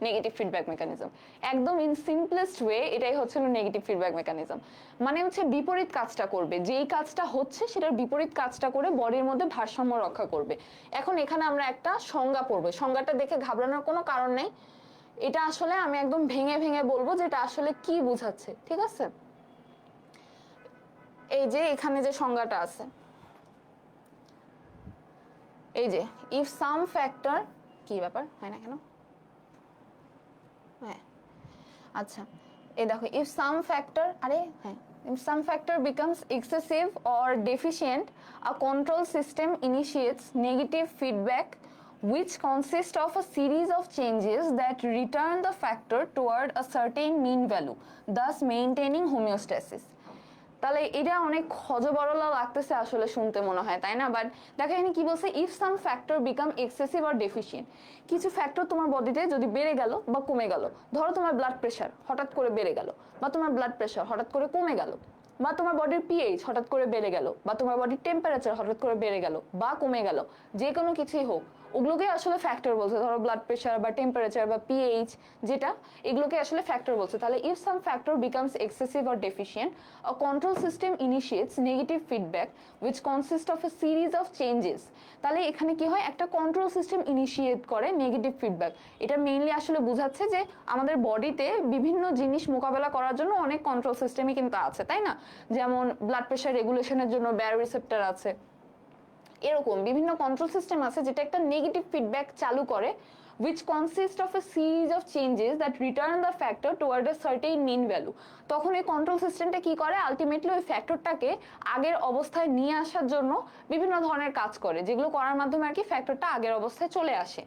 নেগেটিভ ফিডব্যাক মেকানিজম। একদম ইন সিম্পলেস্ট ওয়ে এটাই হচ্ছিল নেগেটিভ ফিডব্যাক মেকানিজম। মানে হচ্ছে বিপরীত কাজটা করবে, যেই কাজটা হচ্ছে সেটার বিপরীত কাজটা করে বডির মধ্যে ভারসাম্য রক্ষা করবে। এখন এখানে আমরা একটা সংজ্ঞা পড়বো, সংজ্ঞাটা দেখে ঘাবড়ানোর কোনো কারণ নেই, এটা আসলে আমি একদম ভেঙে ভেঙে বলবো যে এটা আসলে কি বোঝাচ্ছে। ঠিক আছে, এই যে এখানে যে সংজ্ঞাটা আছে, এই যে ইফ সাম ফ্যাক্টর, কি ব্যাপার হয় না কেন, হ্যাঁ আচ্ছা, এই দেখো, if some factor, আরে হ্যাঁ, if some factor becomes excessive or deficient, a control system initiates negative feedback which consists of a series of changes that return the factor toward a certain mean value, thus maintaining homeostasis. তাহলে এটা অনেক হজবরলা লাগতেছে আসলে শুনতে মনে হয়, তাই না? বাট দেখো এখানে কি বলছে, if some factor become excessive or deficient, কিছু ফ্যাক্টর তোমার বডিতে যদি বেড়ে গেল বা কমে গেল, ধরো তোমার ব্লাড প্রেশার হঠাৎ করে বেড়ে গেল, বা তোমার ব্লাড প্রেশার হঠাৎ করে কমে গেল, বা তোমার বডির পিএইচ হঠাৎ করে বেড়ে গেল, বা তোমার বডির টেম্পারেচার হঠাৎ করে বেড়ে গেল বা কমে গেল, যে কোনো কিছুই হোক, ওগুলোকে আসলে ফ্যাক্টর বলছে। ধরো ব্লাড প্রেশার বা টেম্পারেচার বা পিএইচ, যেটা এগুলোকে আসলে ফ্যাক্টর বলছে। তাহলে if some factor becomes excessive or deficient, a control system initiates negative feedback which consist of a series of changes. তাহলে এখানে কি হয়, একটা কন্ট্রোল সিস্টেম ইনিশিয়েট করে নেগেটিভ ফিডব্যাক। এটা মেইনলি আসলে বোঝাচ্ছে যে আমাদের বডিতে বিভিন্ন জিনিস মোকাবেলা করার জন্য অনেক কন্ট্রোল সিস্টেমই কিন্তু আছে, তাই না? যেমন ব্লাড প্রেশার রেগুলেশনের জন্য বায়োরিসেপ্টর আছে, এরকম বিভিন্ন কন্ট্রোল সিস্টেম আছে যেটা একটা নেগেটিভ ফিডব্যাক চালু করে, which consist of a series of changes that return the factor toward a certain mean value। তখন এই কন্ট্রোল সিস্টেমটা কি করে, আলটিমেটলি ওই ফ্যাক্টরটাকে আগের অবস্থায় নিয়ে আসার জন্য বিভিন্ন ধরনের কাজ করে, যেগুলো করার মাধ্যমে আর কি ফ্যাক্টরটা আগের অবস্থায় চলে আসে।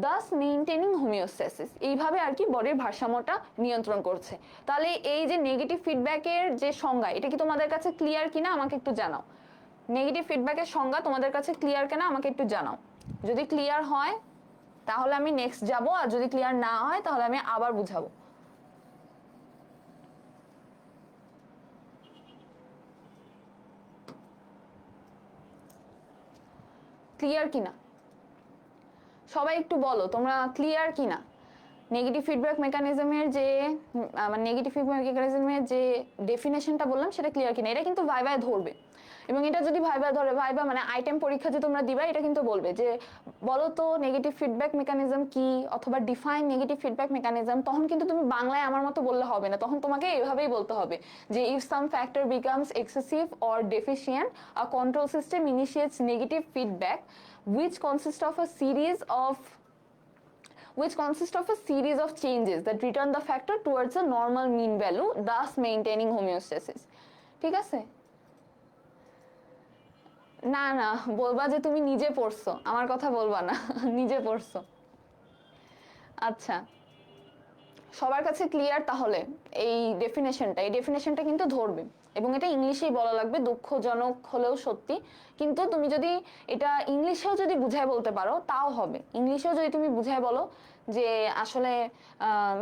দাস মেইনটেনিং হোমিওস্ট্যাসিস, এইভাবে আর কি বডির ভারসাম্যটা নিয়ন্ত্রণ করছে। তাহলে এই যে নেগেটিভ ফিডব্যাকের যে সংজ্ঞা, এটা কি তোমাদের কাছে ক্লিয়ার কিনা আমাকে একটু জানাও। নেগেটিভ ফিডব্যাকের সংজ্ঞা তোমাদের কাছে ক্লিয়ার কিনা আমাকে একটু জানাও। যদি ক্লিয়ার হয় তাহলে আমি নেক্সট যাব, আর যদি ক্লিয়ার না হয় তাহলে আমি আবার বুঝাবো। ক্লিয়ার কিনা সবাই একটু বলো তোমরা ক্লিয়ার কিনা। নেগেটিভ ফিডব্যাক মেকানিজমের যে নেগেটিভ ফিডব্যাক মেকানিজমের যে ডেফিনেশনটা বললাম সেটা ক্লিয়ার কিনা। এটা কিন্তু ভাইভায় ধরবে, এবং এটা যদি ভাইবা ধরে, ভাইবা মানে আইটেম পরীক্ষা যে তোমরা দিবা, এটা কিন্তু বলবে যে বলো তো নেগেটিভ ফিডব্যাক মেকানিজম কি, অথবা ডিফাইন নেগেটিভ ফিডব্যাক মেকানিজম। তখন কিন্তু তুমি বাংলায় আমার মতো বললে হবে না, তখন তোমাকে এভাবেই বলতে হবে যে if some factor becomes excessive or deficient, a control system initiates negative feedback which consists of a series of changes that return the factor towards a normal mean value, thus maintaining homeostasis। ঠিক আছে? না না, বলবা যে তুমি নিজে পড়ছো, আমার কথা বলবা না, নিজে পড়ছো। আচ্ছা, সবার কাছে ক্লিয়ার? তাহলে এই ডেফিনেশনটা কিন্তু ধরবে, এবং এটা ইংলিশেই বলা লাগবে, দুঃখজনক হলেও সত্যি। কিন্তু তুমি যদি এটা ইংলিশেও যদি বুঝায় বলতে পারো তাও হবে। ইংলিশেও যদি তুমি বুঝায় বলো যে আসলে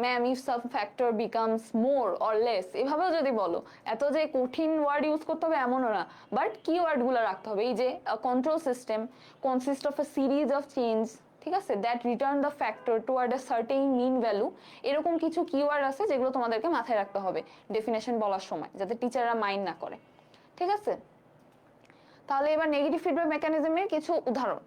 ma'am if some factor becomes more or less, এভাবেও যদি বলো, এত যে কঠিন ওয়ার্ড ইউজ করতে হবে এমনও না, বাট কি ওয়ার্ডগুলো রাখতে হবে, এই যে control system consist of a series of change, ঠিক আছে, that return the factor toward a certain mean value, এরকম কিছু কিওয়ার্ড আছে যেগুলো তোমাদেরকে মাথায় রাখতে হবে ডেফিনেশন বলার সময়, যাতে টিচাররা মাইন্ড না করে। ঠিক আছে? তাহলে এবার নেগেটিভ ফিডব্যাক মেকানিজমের কিছু উদাহরণ।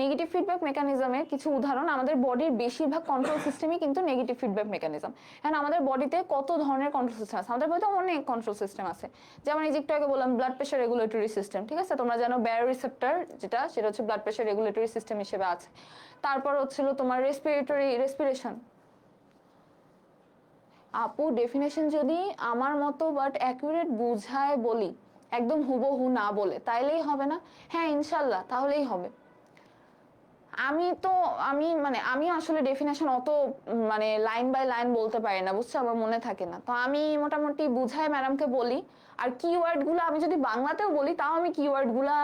নেগেটিভ ফিডব্যাক মেকানিজমের কিছু উদাহরণ, আমাদের বডির বেশিরভাগ কন্ট্রোল সিস্টেমই কিন্তু নেগেটিভ ফিডব্যাক মেকানিজম। এখন আমাদের বডিতে কত ধরনের কন্ট্রোল সিস্টেম আছে, আমাদের বডিতে অনেক কন্ট্রোল সিস্টেম আছে। যেমন এই যে একটু আগে বললাম ব্লাড প্রেশার রেগুলেটরি সিস্টেম, ঠিক আছে, তোমরা জানো বায়োরিসেপ্টর সেটা হচ্ছে ব্লাড প্রেশার রেগুলেটরি সিস্টেম হিসেবে আছে। তারপর হচ্ছিল তোমার রেসপিরেশন। আপু ডেফিনেশন যদি আমার মতো বাট অ্যাকুরেট বুঝায় বলি, একদম হুবহু না বলে, তাইলেই হবে না? হ্যাঁ ইনশাল্লাহ তাহলেই হবে। আমি আসলে ডেফিনেশন অত মানে লাইন বাই লাইন বলতে পারি না, বুঝছো, আমার মনে থাকে না। তো আমি মোটামুটি বুঝাই ম্যাডামকে বলি। আর কিওয়ার্ড গুলো আমি যদি বাংলাতেও বলি তাও আমি কিওয়ার্ড গুলা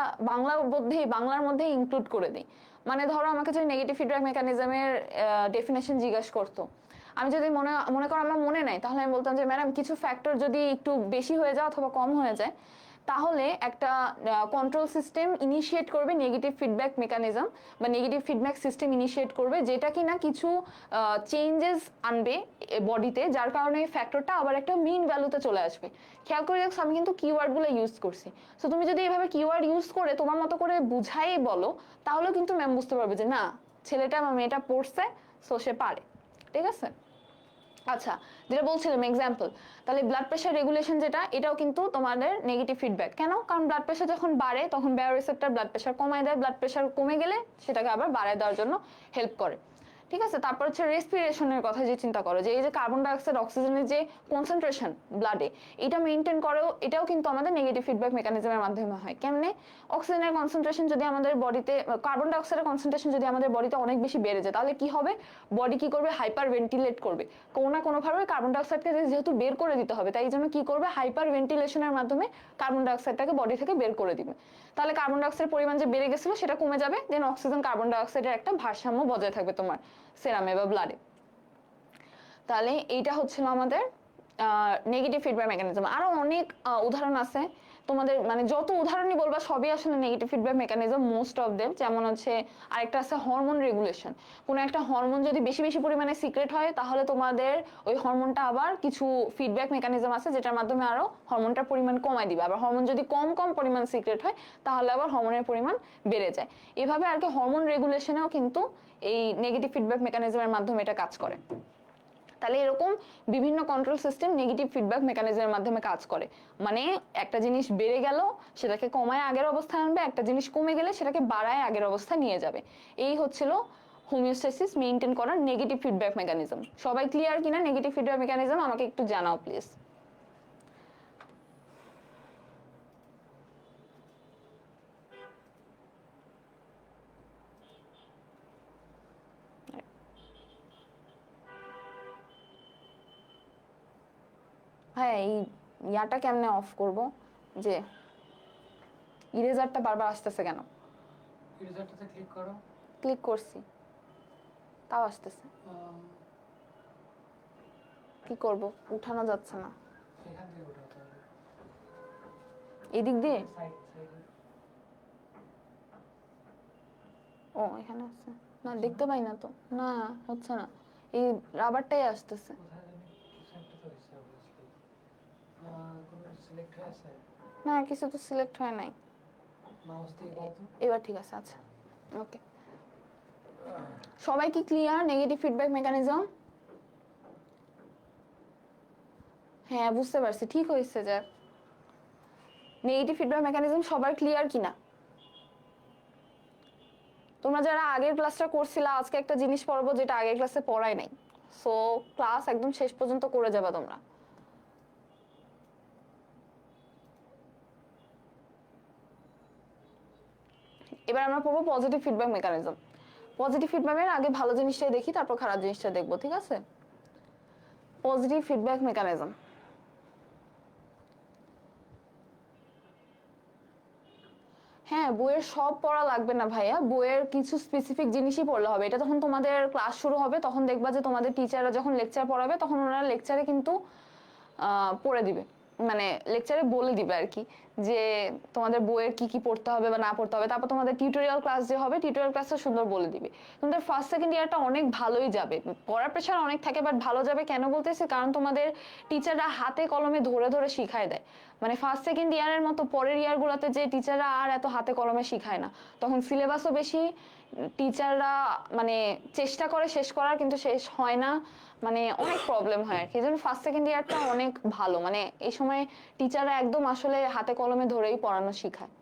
বাংলার মধ্যে ইনক্লুড করে দিই। মানে ধরো আমাকে যদি নেগেটিভ ফিডব্যাক মেকানিজমের ডেফিনেশন জিজ্ঞেস করতো, আমি যদি মনে করো আমার মনে নাই, তাহলে আমি বলতাম যে ম্যাডাম কিছু ফ্যাক্টর যদি একটু বেশি হয়ে যায় অথবা কম হয়ে যায়, তাহলে একটা কন্ট্রোল সিস্টেম ইনিশিয়েট করবে নেগেটিভ ফিডব্যাক মেকানিজম বা নেগেটিভ ফিডব্যাক সিস্টেম ইনিশিয়েট করবে, যেটা কিনা কিছু চেঞ্জেস আনবে বডিতে, যার কারণে এই ফ্যাক্টরটা আবার একটা মিন ভ্যালুতে চলে আসবে। খেয়াল করে দেখো আমি কিন্তু কিওয়ার্ডগুলো ইউজ করছি। সো তুমি যদি এভাবে কিওয়ার্ড ইউজ করে তোমার মতো করে বুঝাই বলো, তাহলে কিন্তু ম্যাম বুঝতে পারবে যে না, ছেলেটা বা মেয়েটা পড়ছে, সো সে পারে। ঠিক আছে? আচ্ছা, যেটা বলছিলাম এক্সাম্পল, তাহলে ব্লাড প্রেশার রেগুলেশন যেটা, এটাও কিন্তু তোমাদের নেগেটিভ ফিডব্যাক। কেন? কারণ ব্লাড প্রেশার যখন বাড়ে তখন বায়োরিসেপ্টর ব্লাড প্রেশার কমায় দেয়, ব্লাড প্রেশার কমে গেলে সেটাকে আবার বাড়ায় দেওয়ার জন্য হেল্প করে। ঠিক আছে? তারপর হচ্ছে রেসপিরেশনের কথা যে চিন্তা করো, যে এই যে কার্বন ডাইঅক্সাইড অক্সিজেনের যে কনসেন্ট্রেশন ব্লাডে, এটা মেনটেন করেও, এটাও কিন্তু আমাদের নেগেটিভ ফিডব্যাক মেকানিজমের মাধ্যমে হয়। কেমনে? অক্সিজেনের কনসেন্ট্রেশন যদি আমাদের বডিতে, কার্বন ডাইঅক্সাইডের কনসেন্ট্রেশন যদি আমাদের বডিতে অনেক বেশি বেড়ে যায়, তাহলে কি হবে? বডি কি করবে? হাইপার ভেন্টিলেট করবে। কোনো না কোনোভাবে কার্বন ডাইঅক্সাইডকে যেহেতু বের করে দিতে হবে, তাই এই জন্য কি করবে? হাইপার ভেন্টিলেশনের মাধ্যমে কার্বন ডাইঅক্সাইডটাকে বডি থেকে বের করে দিবে। তাহলে কার্বন ডাইঅক্সাইডের পরিমাণ যে বেড়ে গেছিল সেটা কমে যাবে, দেন অক্সিজেন কার্বন ডাইঅক্সাইডের একটা ভারসাম্য বজায় থাকবে তোমার সেরামে বা ব্লাডে। তাহলে এইটা হচ্ছিল আমাদের নেগেটিভ ফিডব্যাক মেকানিজম। আরো অনেক উদাহরণ আছে, তোমাদের মানে যত উদাহরণই বলবা সবই আসলে negative feedback mechanism, most of them. যেমন হচ্ছে আরেকটা আছে হরমোন রেগুলেশন। কোনো একটা হরমোন যদি বেশি বেশি পরিমাণে সিক্রেট হয়, তাহলে তোমাদের ওই হরমোনটা আবার কিছু ফিডব্যাক মেকানিজম আছে যেটার মাধ্যমে আরো হরমোনটার পরিমাণ কমায় দিবে। আবার হরমোন যদি কম কম পরিমাণ সিক্রেট হয়, তাহলে আবার হরমোনের পরিমাণ বেড়ে যায়। এভাবে আর কি হরমোন রেগুলেশনেও কিন্তু এই নেগেটিভ ফিডব্যাক মেকানিজমের মাধ্যমে এটা কাজ করে। তাহলে এরকম বিভিন্ন কন্ট্রোল সিস্টেম নেগেটিভ ফিডব্যাক মেকানিজমের মাধ্যমে কাজ করে। মানে একটা জিনিস বেড়ে গেল সেটাকে কমায় আগের অবস্থায় আনবে, একটা জিনিস কমে গেলে সেটাকে বাড়ায় আগের অবস্থায় নিয়ে যাবে। এই হচ্ছিল হোমিওস্ট্যাসিস মেইনটেইন করার নেগেটিভ ফিডব্যাক মেকানিজম। সবাই ক্লিয়ার কিনা নেগেটিভ ফিডব্যাক মেকানিজম? আমাকে একটু জানাও প্লিজ। হ্যাঁ, এই ইয়াটা কেমনে অফ করব? যে ইরেজারটা বারবার আসতেছে কেন? ইরেজারটাতে ক্লিক করো। ক্লিক করছি, তাও আসতেছে। কি করব? উঠানো যাচ্ছে না। এখান থেকে উঠাতে হবে। এদিক দিয়ে? সাইড। ও এখানে আছে না, দেখতে পাই না তো। না, হচ্ছে না, এই রাবারটাই আসতেছে। কোথায় জানি কিছু একটা তো হয়েছে অবভিয়াসলি। কোনো সিলেক্ট হয়েছে? না, কিছু তো সিলেক্ট হয় নাই। মাউস দিয়ে বলতো। এবার ঠিক আছে, আচ্ছা ওকে। সবাই কি ক্লিয়ার নেগেটিভ ফিডব্যাক মেকানিজম? হ্যাঁ বুঝতে পারছি, ঠিক হয়েছে। যে নেগেটিভ ফিডব্যাক মেকানিজম সবার ক্লিয়ার কিনা? তোমরা যারা আগের ক্লাসটা করছিলা, আজকে একটা জিনিস পড়াবো যেটা আগের ক্লাসে পড়াই নাই। সো ক্লাস একদম শেষ পর্যন্ত করে যাবা তোমরা। এবার আমরা পড়বো পজিটিভ ফিডব্যাক মেকানিজম। পজিটিভ ফিডব্যাকের আগে ভালো জিনিসটাই দেখি, তারপর খারাপ জিনিসটা দেখবো, ঠিক আছে? Positive feedback mechanism. হ্যাঁ, বইয়ের সব পড়া লাগবে না ভাইয়া, বইয়ের কিছু স্পেসিফিক জিনিসই পড়লে হবে। এটা যখন তোমাদের ক্লাস শুরু হবে তখন দেখবা যে তোমাদের টিচাররা যখন লেকচার পড়াবে তখন ওনারা লেকচারে কিন্তু পড়ে দিবে, মানে লেকচারে বলে দিবে আর কি, যে তোমাদের বইয়ের কি কি পড়তে হবে বা না পড়তে হবে। তারপর তোমাদের টিউটোরিয়াল ক্লাস যে হবে, টিউটোরিয়াল ক্লাসটা সুন্দর বলে দিবে। তোমাদের ফার্স্ট সেকেন্ড ইয়ারটা অনেক ভালোই যাবে, পড়ার প্রেশার অনেক থাকে বাট ভালো যাবে। কেন বলতেছি? কারণ তোমাদের টিচাররা হাতে কলমে ধরে ধরে শিখায় দেয়। মানে ফার্স্ট সেকেন্ড ইয়ারের মতো পরের ইয়ারগুলোতে যে টিচাররা আর এত হাতে কলমে শিখায় না, তখন সিলেবাসও বেশি, টিচাররা মানে চেষ্টা করে শেষ করার কিন্তু শেষ হয় না, মানে অনেক প্রবলেম হয় আর কি। এই জন্য ফার্স্ট সেকেন্ড ইয়ারটা অনেক ভালো, মানে এই সময় টিচাররা একদম আসলে হাতে কলমে ধরেই পড়ানো শিখায়,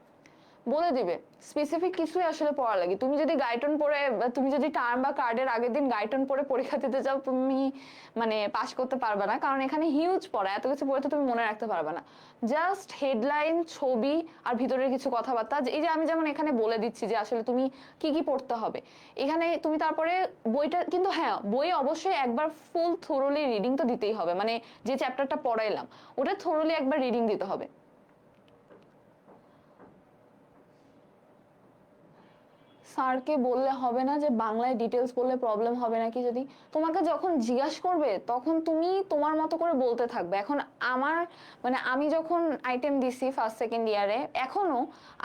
বলে দিবে স্পেসিফিক কিছুই আসলে পড়া লাগে। তুমি যদি গাইডন পড়ে, তুমি যদি টার্ম বা কার্ডের আগের দিন গাইডন পড়ে পরীক্ষা দিতে যাও, তুমি মানে পাশ করতে পারবে না, কারণ এখানে হিউজ পড়া, এত কিছু পড়ে তো তুমি মনে রাখতে পারবে না। জাস্ট হেডলাইন, ছবি আর ভিতরের কিছু কথাবার্তা, এই যে আমি যেমন এখানে বলে দিচ্ছি যে আসলে তুমি কি কি পড়তে হবে এখানে, তুমি তারপরে বইটা কিন্তু, হ্যাঁ বই অবশ্যই একবার ফুল থোরলি রিডিং তো দিতেই হবে, মানে যে চ্যাপ্টারটা পড়াইলাম ওটা থোরলি একবার রিডিং দিতে হবে। স্যারকে বললে হবে না যে বাংলায় ডিটেলস বললে প্রবলেম হবে নাকি? যদি তোমাকে যখন জিজ্ঞাসা করবে তখন তুমি তোমার মতো করে বলতে থাকবে। এখন আমার মানে আমি যখন আইটেম দিছি ফার্স্ট সেকেন্ড ইয়ারে, এখনো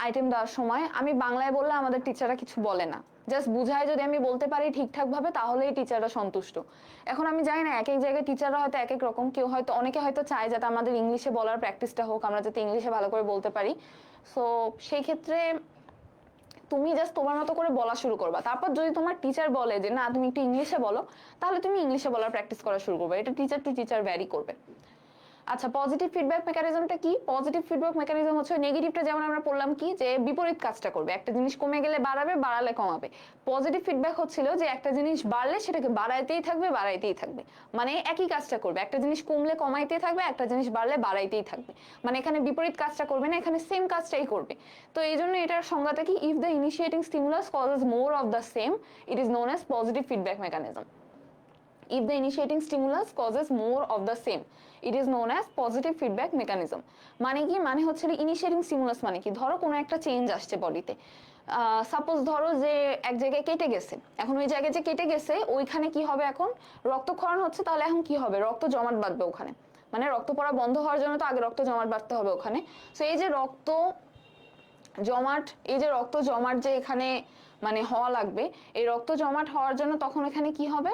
আইটেম দেওয়ার সময় আমি বাংলায় বললে আমাদের টিচাররা কিছু বলে না, জাস্ট বুঝায় যদি আমি বলতে পারি ঠিকঠাক ভাবে তাহলেই টিচাররা সন্তুষ্ট। এখন আমি জানি না এক এক জায়গায় টিচাররা হয়তো এক এক রকম, কেউ হয়তো, অনেকে হয়তো চায় যাতে আমাদের ইংলিশে বলার প্র্যাকটিসটা হোক, আমরা যাতে ইংলিশে ভালো করে বলতে পারি। সো সেই ক্ষেত্রে তুমি জাস্ট তোমার মতো করে বলা শুরু করবা। তারপর যদি তোমার টিচার বলে যে না তুমি একটু ইংলিশে বলো, তাহলে তুমি ইংলিশে বলার প্র্যাকটিস করা শুরু করবে। এটা টিচার টু টিচার ভ্যারি করবে। আচ্ছা, পজিটিভ ফিডব্যাক মেকানিজমটা কি? পজিটিভ ফিডব্যাক মেকানিজম হচ্ছে নেগেটিভটা যেমন আমরা পড়লাম কি, যে বিপরীত কাজটা করবে, একটা জিনিস কমে গেলে বাড়াবে, বাড়ালে কমাবে। পজিটিভ ফিডব্যাক হচ্ছিল যে একটা জিনিস বাড়লে সেটাকে বাড়াইতেই থাকবে, বাড়াইতেই থাকবে, মানে একই কাজটা করবে। একটা জিনিস কমলে কমাইতেই থাকবে, একটা জিনিস বাড়লে বাড়াইতেই থাকবে, মানে এখানে বিপরীত কাজটা করবে না, এখানে সেম কাজটাই করবে। তো এই জন্য এটার সংজ্ঞাটা কি, if the initiating stimulus causes more of the same, it is known as positive feedback mechanism. If the initiating stimulus causes more of the same, it is known as positive feedback mechanism. মানে কি, মানে হচ্ছে initiating stimulus মানে কি, ধরো কোনো একটা change আসছে বডিতে, সাপোজ ধরো যে এক জায়গায় কেটে গেছে, এখন ওই জায়গায় যে কেটে গেছে ওইখানে কি হবে, এখন রক্তক্ষরণ হচ্ছে, তাহলে এখন কি হবে, রক্ত জমাট বাঁধবে ওখানে, মানে রক্ত পড়া বন্ধ হওয়ার জন্য তো আগে রক্ত জমাট বাঁধতে হবে ওখানে। সো এই যে রক্ত জমাট, এই যে রক্ত জমাট যে এখানে মানে হওয়া লাগবে, এই রক্ত জমাট হওয়ার জন্য তখন এখানে কি হবে,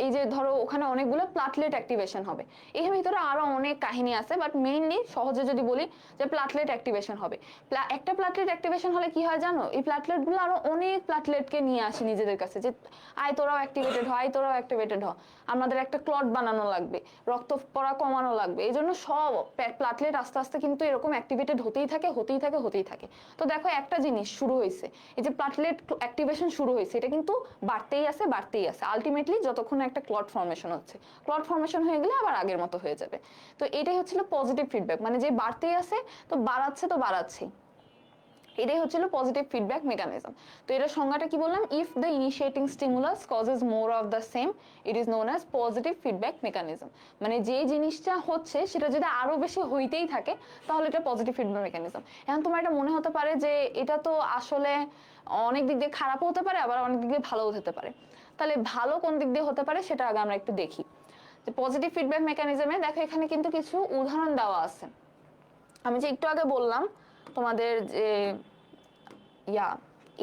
এই যে ধরো ওখানে অনেকগুলো প্লাটলেট অ্যাক্টিভেশন হবে। এর ভিতরে আরো অনেক কাহিনী আছে, বাট মেইনলি সহজে যদি বলি যে প্লাটলেট অ্যাক্টিভেশন হবে। একটা প্লাটলেট অ্যাক্টিভেশন হলে কি হয় জানো, এই প্লাটলেটগুলো আরো অনেক প্লাটলেটকে নিয়ে আসে নিজেদের কাছে, যে আয় তোরাও অ্যাক্টিভেটেড হ, আয় তোরাও অ্যাক্টিভেটেড হ, আমাদের একটা ক্লট বানানো লাগবে, রক্ত পড়া কমানো লাগবে। এই জন্য সব প্লাটলেট আস্তে আস্তে কিন্তু এরকম অ্যাক্টিভেটেড হতেই থাকে, হতেই থাকে, হতেই থাকে। তো দেখো একটা জিনিস শুরু হয়েছে, এই যে প্লাটলেট অ্যাক্টিভেশন শুরু হয়েছে, এটা কিন্তু বাড়তেই আছে, বাড়তেই আছে, আলটিমেটলি যতক্ষণ একটা ক্লট ফর্মেশন হচ্ছে, ক্লট ফর্মেশন হয়ে গেলে আবার আগের মতো হয়ে যাবে। তো এটাই হচ্ছিল পজিটিভ ফিডব্যাক, মানে যে বাড়তেই আছে তো বাড়াচ্ছে, তো বাড়াচ্ছেই, এটাই হচ্ছিল পজিটিভ ফিডব্যাক মেকানিজম। তো এটার সংজ্ঞাটা কি বললাম, if the initiating stimulus causes more of the same, it is known as positive feedback mechanism. মানে যে জিনিসটা হচ্ছে সেটা যদি আরো বেশি হইতেই থাকে তাহলে এটা পজিটিভ ফিডব্যাক মেকানিজম। এখন তোমার এটা মনে হতে পারে যে এটা তো আসলে অনেক দিক দিয়ে খারাপও হতে পারে, আবার অনেক দিক দিয়ে ভালোও হতে পারে। তাহলে ভালো কোন দিক দিয়ে হতে পারে সেটা আগে আমরা একটু দেখি। যে পজিটিভ ফিডব্যাক মেকানিজমে দেখো এখানে কিন্তু কিছু উদাহরণ দেওয়া আছে। আমি যে একটু আগে বললাম তোমাদের যে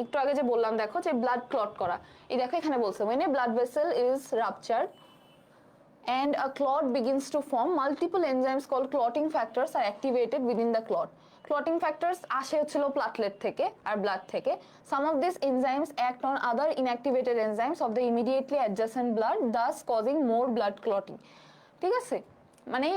একটু আগে যে বললাম দেখো যে ব্লাড ক্লট করা, এই দেখো এখানে বলছে when a blood vessel is ruptured and a clot begins to form, multiple enzymes called clotting factors are activated within the clot. Clotting factors আসে হচ্ছিল প্লাটলেট থেকে আর ব্লাড থেকে। Some of these enzymes act on other inactivated enzymes of the immediately adjacent blood, thus causing more blood clotting. ঠিক আছে, মানে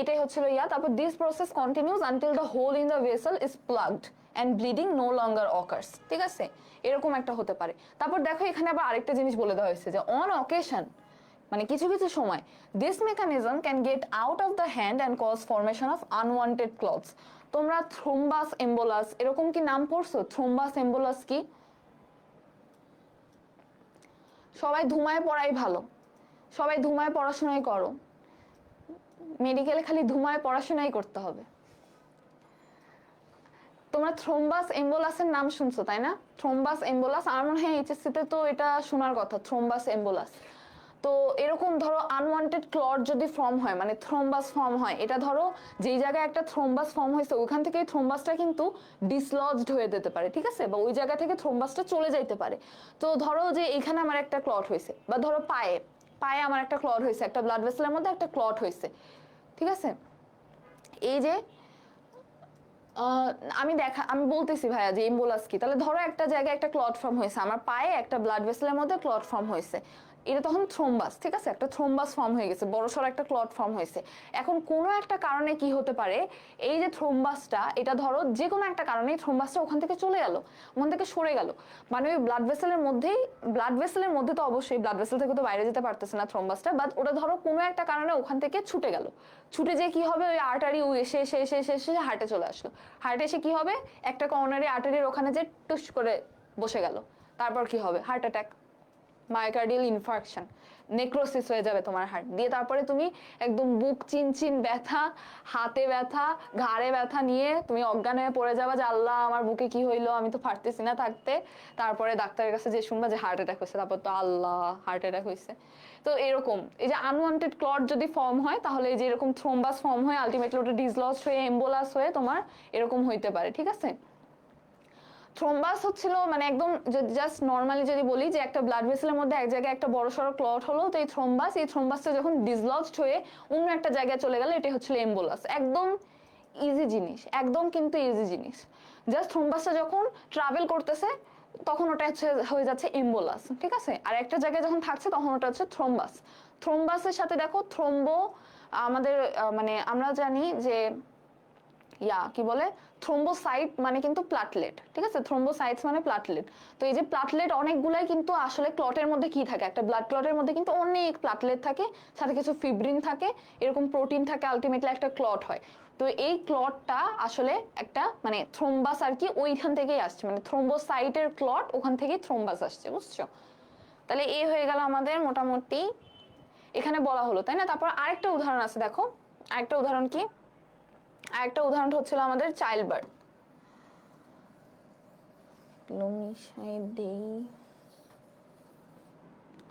এটাই হচ্ছিল তারপর this process continues until the hole in the vessel is plugged and bleeding no longer occurs. ঠিক আছে, এরকম একটা হতে পারে। তারপর দেখো এখানে আবার আরেকটা জিনিস বলে দেওয়া হয়েছে যে on occasion, মানে কিছু কিছু সময় this mechanism can get out of the hand and cause formation of unwanted clots. তোমরা থ্রোম্বাস এম্বোলাস এরকম কি নাম পড়ছো? থ্রোম্বাস এম্বোলাস কি? সবাই ধুমায় পড়াই ভালো, সবাই ধুমায় পড়াশোনাই করো, মেডিকেলে খালি ধুমায় পড়াশোনাই করতে হবে। তোমরা থ্রোম্বাস এম্বোলাসের নাম শুনছো তাই না? থ্রোম্বাস এম্বোলাস আমার মনে হয় এইচএসসি তে তো এটা শোনার কথা, থ্রোম্বাস এম্বোলাস। তো এরকম ধরো আনওয়ান্টেড ক্লট যদি ফর্ম হয়, মানে থ্রোম্বাস ফর্ম হয়, এটা ধরো যেই জায়গায় একটা থ্রোম্বাস ফর্ম হয়েছে ওইখান থেকে থ্রোম্বাসটা কিন্তু ডিসলজড হয়ে যেতে পারে, ঠিক আছে, বা ওই জায়গা থেকে থ্রোম্বাসটা চলে যাইতে পারে। তো ধরো যে এখানে আমার একটা ক্লট হয়েছে, বা ধরো পায়ে পায়ে আমার একটা ক্লট হয়েছে, একটা ব্লাড ভেসেলের মধ্যে একটা ক্লট হয়েছে, ঠিক আছে, এই যে আহ, আমি বলতেছি ভাইয়া যে এমবোলাস কি। তাহলে ধরো একটা জায়গায় একটা ক্লট ফর্ম হয়েছে, আমার পায়ে একটা ব্লাড ভেসেলের মধ্যে ক্লট ফর্ম হয়েছে, এটা তখন থ্রোম্বাস, ঠিক আছে, একটা থ্রোম্বাস ফর্ম হয়ে গেছে, বড়সড় একটা ক্লট ফর্ম হয়েছে। এখন কোনো একটা কারণে কি হতে পারে, এই যে থ্রোম্বাসটা, এটা ধরো যে কোনো একটা কারণে থ্রোম্বাসটা ওখান থেকে চলে গেল, ওখান থেকে সরে গেল, মানে ওই ব্লাড ভেসেলের মধ্যে তো অবশ্যই ব্লাড ভেসেল থেকে তো বাইরে যেতে পারতেছে না থ্রোম্বাসটা, বাট ওটা ধরো কোনো একটা কারণে ওখান থেকে ছুটে গেল, ছুটে যে কি হবে, ওই আর্টারি এসে এসে এসে এসে এসে হার্টে চলে আসলো, হার্টে এসে কি হবে, একটা করোনারি আর্টারির ওখানে যে টুস করে বসে গেল, তারপর কি হবে, heart attack, myocardial infarction, necrosis হয়ে যাবে তোমার হার্ট দিয়ে। তারপরে তুমি একদম বুক চিনচিন ব্যথা, হাতে ব্যথা, ঘাড়ে ব্যথা নিয়ে তুমি অজ্ঞান হয়ে পড়ে যাবা যে আল্লাহ আমার বুকে কি হইলো, আমি তো পারতেছি না থাকতে। তারপরে ডাক্তারের কাছে যে শুনবা যে হার্ট অ্যাটাক হয়েছে, তারপর তো আল্লাহ হার্ট অ্যাটাক হয়েছে। তো এরকম এই যে আনওয়ান্টেড ক্লট যদি ফর্ম হয়, তাহলে এই যে এরকম থ্রোম্বাস ফর্ম হয়, আলটিমেটলি ওটা ডিসলজ হয়ে এম্বোলাস হয়ে তোমার এরকম হইতে পারে, ঠিক আছে। থ্রোম্বাস হচ্ছিল মানে একদম জাস্ট নর্মালি যদি বলি যে একটা ব্লাড ভেসেলের মধ্যে এক জায়গায় একটা বড়সড় ক্লট হলো, তো এই থ্রোম্বাসটা যখন ডিসলজড হয়ে অন্য একটা জায়গায় চলে গেল, এটা হচ্ছিল এম্বোলাস। একদম ইজি জিনিস, একদম কিন্তু ইজি জিনিস। জাস্ট থ্রোম্বাসটা যখন ট্রাভেল করতেছে তখন ওটা হয়ে যাচ্ছে এম্বোলাস, ঠিক আছে। আর একটা জায়গায় যখন থাকছে তখন ওটা হচ্ছে থ্রোম্বাস। থ্রোম্বাসের সাথে দেখো থ্রোম্বো, আমাদের মানে আমরা জানি যে কি বলে, থ্রোম্বোসাইট মানে কিন্তু প্লাটলেট, ঠিক আছে, থ্রোম্বোসাইটস মানে প্লাটলেট। তো এই যে প্লাটলেট অনেকগুলাই কিন্তু আসলে ক্লটের মধ্যে কি থাকে, একটা ব্লাড ক্লটের মধ্যে কিন্তু অনেক প্লাটলেট থাকে, সাথে কিছু ফিব্রিন থাকে, এরকম প্রোটিন থাকে, আলটিমেটলি একটা ক্লট হয়। তো এই ক্লটটা আসলে একটা মানে থ্রোম্বাস আর কি, ওইখান থেকেই আসছে, মানে থ্রোম্বোসাইটের ক্লট, ওখান থেকেই থ্রোম্বাস আসছে, বুঝছো। তাহলে এই হয়ে গেল আমাদের মোটামুটি এখানে বলা হলো, তাই না। তারপর আরেকটা উদাহরণ আছে, দেখো আরেকটা উদাহরণ কি, আরেকটা উদাহরণ হচ্ছিল আমাদের চাইল্ড বার্থ।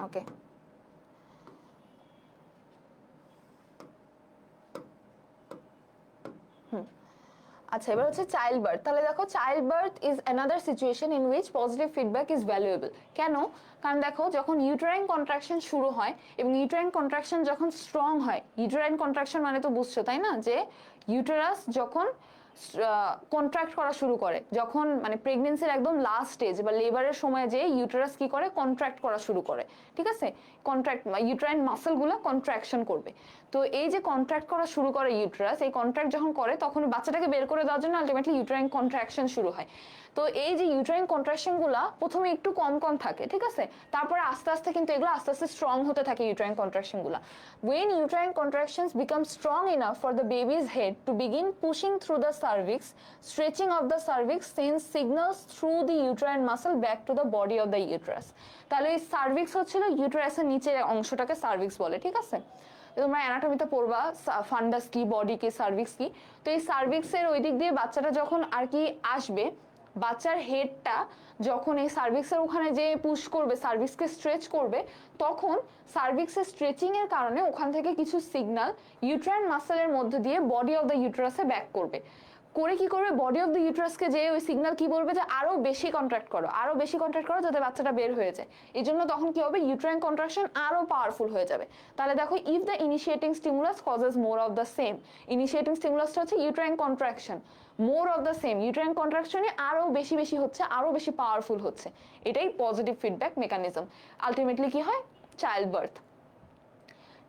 ওকে, আচ্ছা এবার হচ্ছে চাইল্ড বার্থ। তাহলে দেখো child birth is another situation in which positive feedback is valuable. কেন? কারণ দেখো যখন ইউটেরাইন কন্ট্রাকশন শুরু হয় এবং ইউটেরাইন কন্ট্রাকশন যখন স্ট্রং হয়, ইউটেরাইন কন্ট্রাকশন মানে তো বুঝছো তাই না, যে ইউটেরাস যখন কন্ট্রাক্ট করা শুরু করে, যখন মানে প্রেগনেন্সির একদম লাস্ট স্টেজ বা লেবারের সময় যে ইউটেরাস কি করে, কন্ট্রাক্ট করা শুরু করে, ঠিক আছে, কন্ট্রাক্ট ইউটেরাইন মাসেলগুলো কন্ট্রাকশন করবে। তো এই যে কন্ট্রাক্ট করা শুরু করে ইউটেরাস, এই কন্ট্রাক্ট যখন করে তখন বাচ্চাটাকে বের করে দেওয়ার জন্য আলটিমেটলি ইউটেরাইন কন্ট্রাকশন শুরু হয়। তো এই যে ইউটেরাইন কন্ট্রাকশন গুলা প্রথমে একটু কম কম থাকে, ঠিক আছে, তারপরে আস্তে আস্তে কিন্তু এগুলো আস্তে আস্তে স্ট্রং হতে থাকে ইউটেরাইন কন্ট্রাকশন গুলা। when uterine contractions become strong enough for the baby's head to begin pushing through the cervix, stretching of the cervix sends signals through the uterine muscle back to the body of the uterus. তাহলে এই cervix হচ্ছিল ইউটেরাসের নিচের অংশটাকে cervix বলে, ঠিক আছে। তোমরা অ্যানাটমিতে পড়বা ফান্ডাস কি, বডি কি, সার্ভিক্স কি। তো এই সার্ভিক্সের ওই দিক দিয়ে বাচ্চাটা যখন আর কি আসবে, বাচ্চার হেডটা যখন এই সার্ভিক্সের ওখানে যে পুশ করবে, সার্ভিক্সকে স্ট্রেচ করবে, তখন সার্ভিক্সের স্ট্রেচিং এর কারণে ওখান থেকে কিছু সিগন্যাল ইউট্রাইন মাসেলের মধ্যে দিয়ে বডি অফ দ্য ইউটেরাসে ব্যাক করবে। করে কি করবে, বডি অফ দ্য ইউটেরাসকে যে ওই সিগন্যাল কি বলবে যে আরো বেশি কন্ট্রাক্ট করো, আরো বেশি কন্ট্রাক্ট করো, যাতে বাচ্চাটা বের হয়ে যায়। এই জন্য তখন কি হবে, ইউট্রাইন কন্ট্রাকশন আরো পাওয়ারফুল হয়ে যাবে। তাহলে দেখো, if the initiating stimulus causes more of the same, initiating স্টিমুলাসটা হচ্ছে uterine contraction, more of the same, uterine কন্ট্রাকশনে আরো বেশি বেশি হচ্ছে, আরো বেশি পাওয়ারফুল হচ্ছে, এটাই পজিটিভ ফিডব্যাক মেকানিজম। আলটিমেটলি কি হয়, চাইল্ড বার্থ,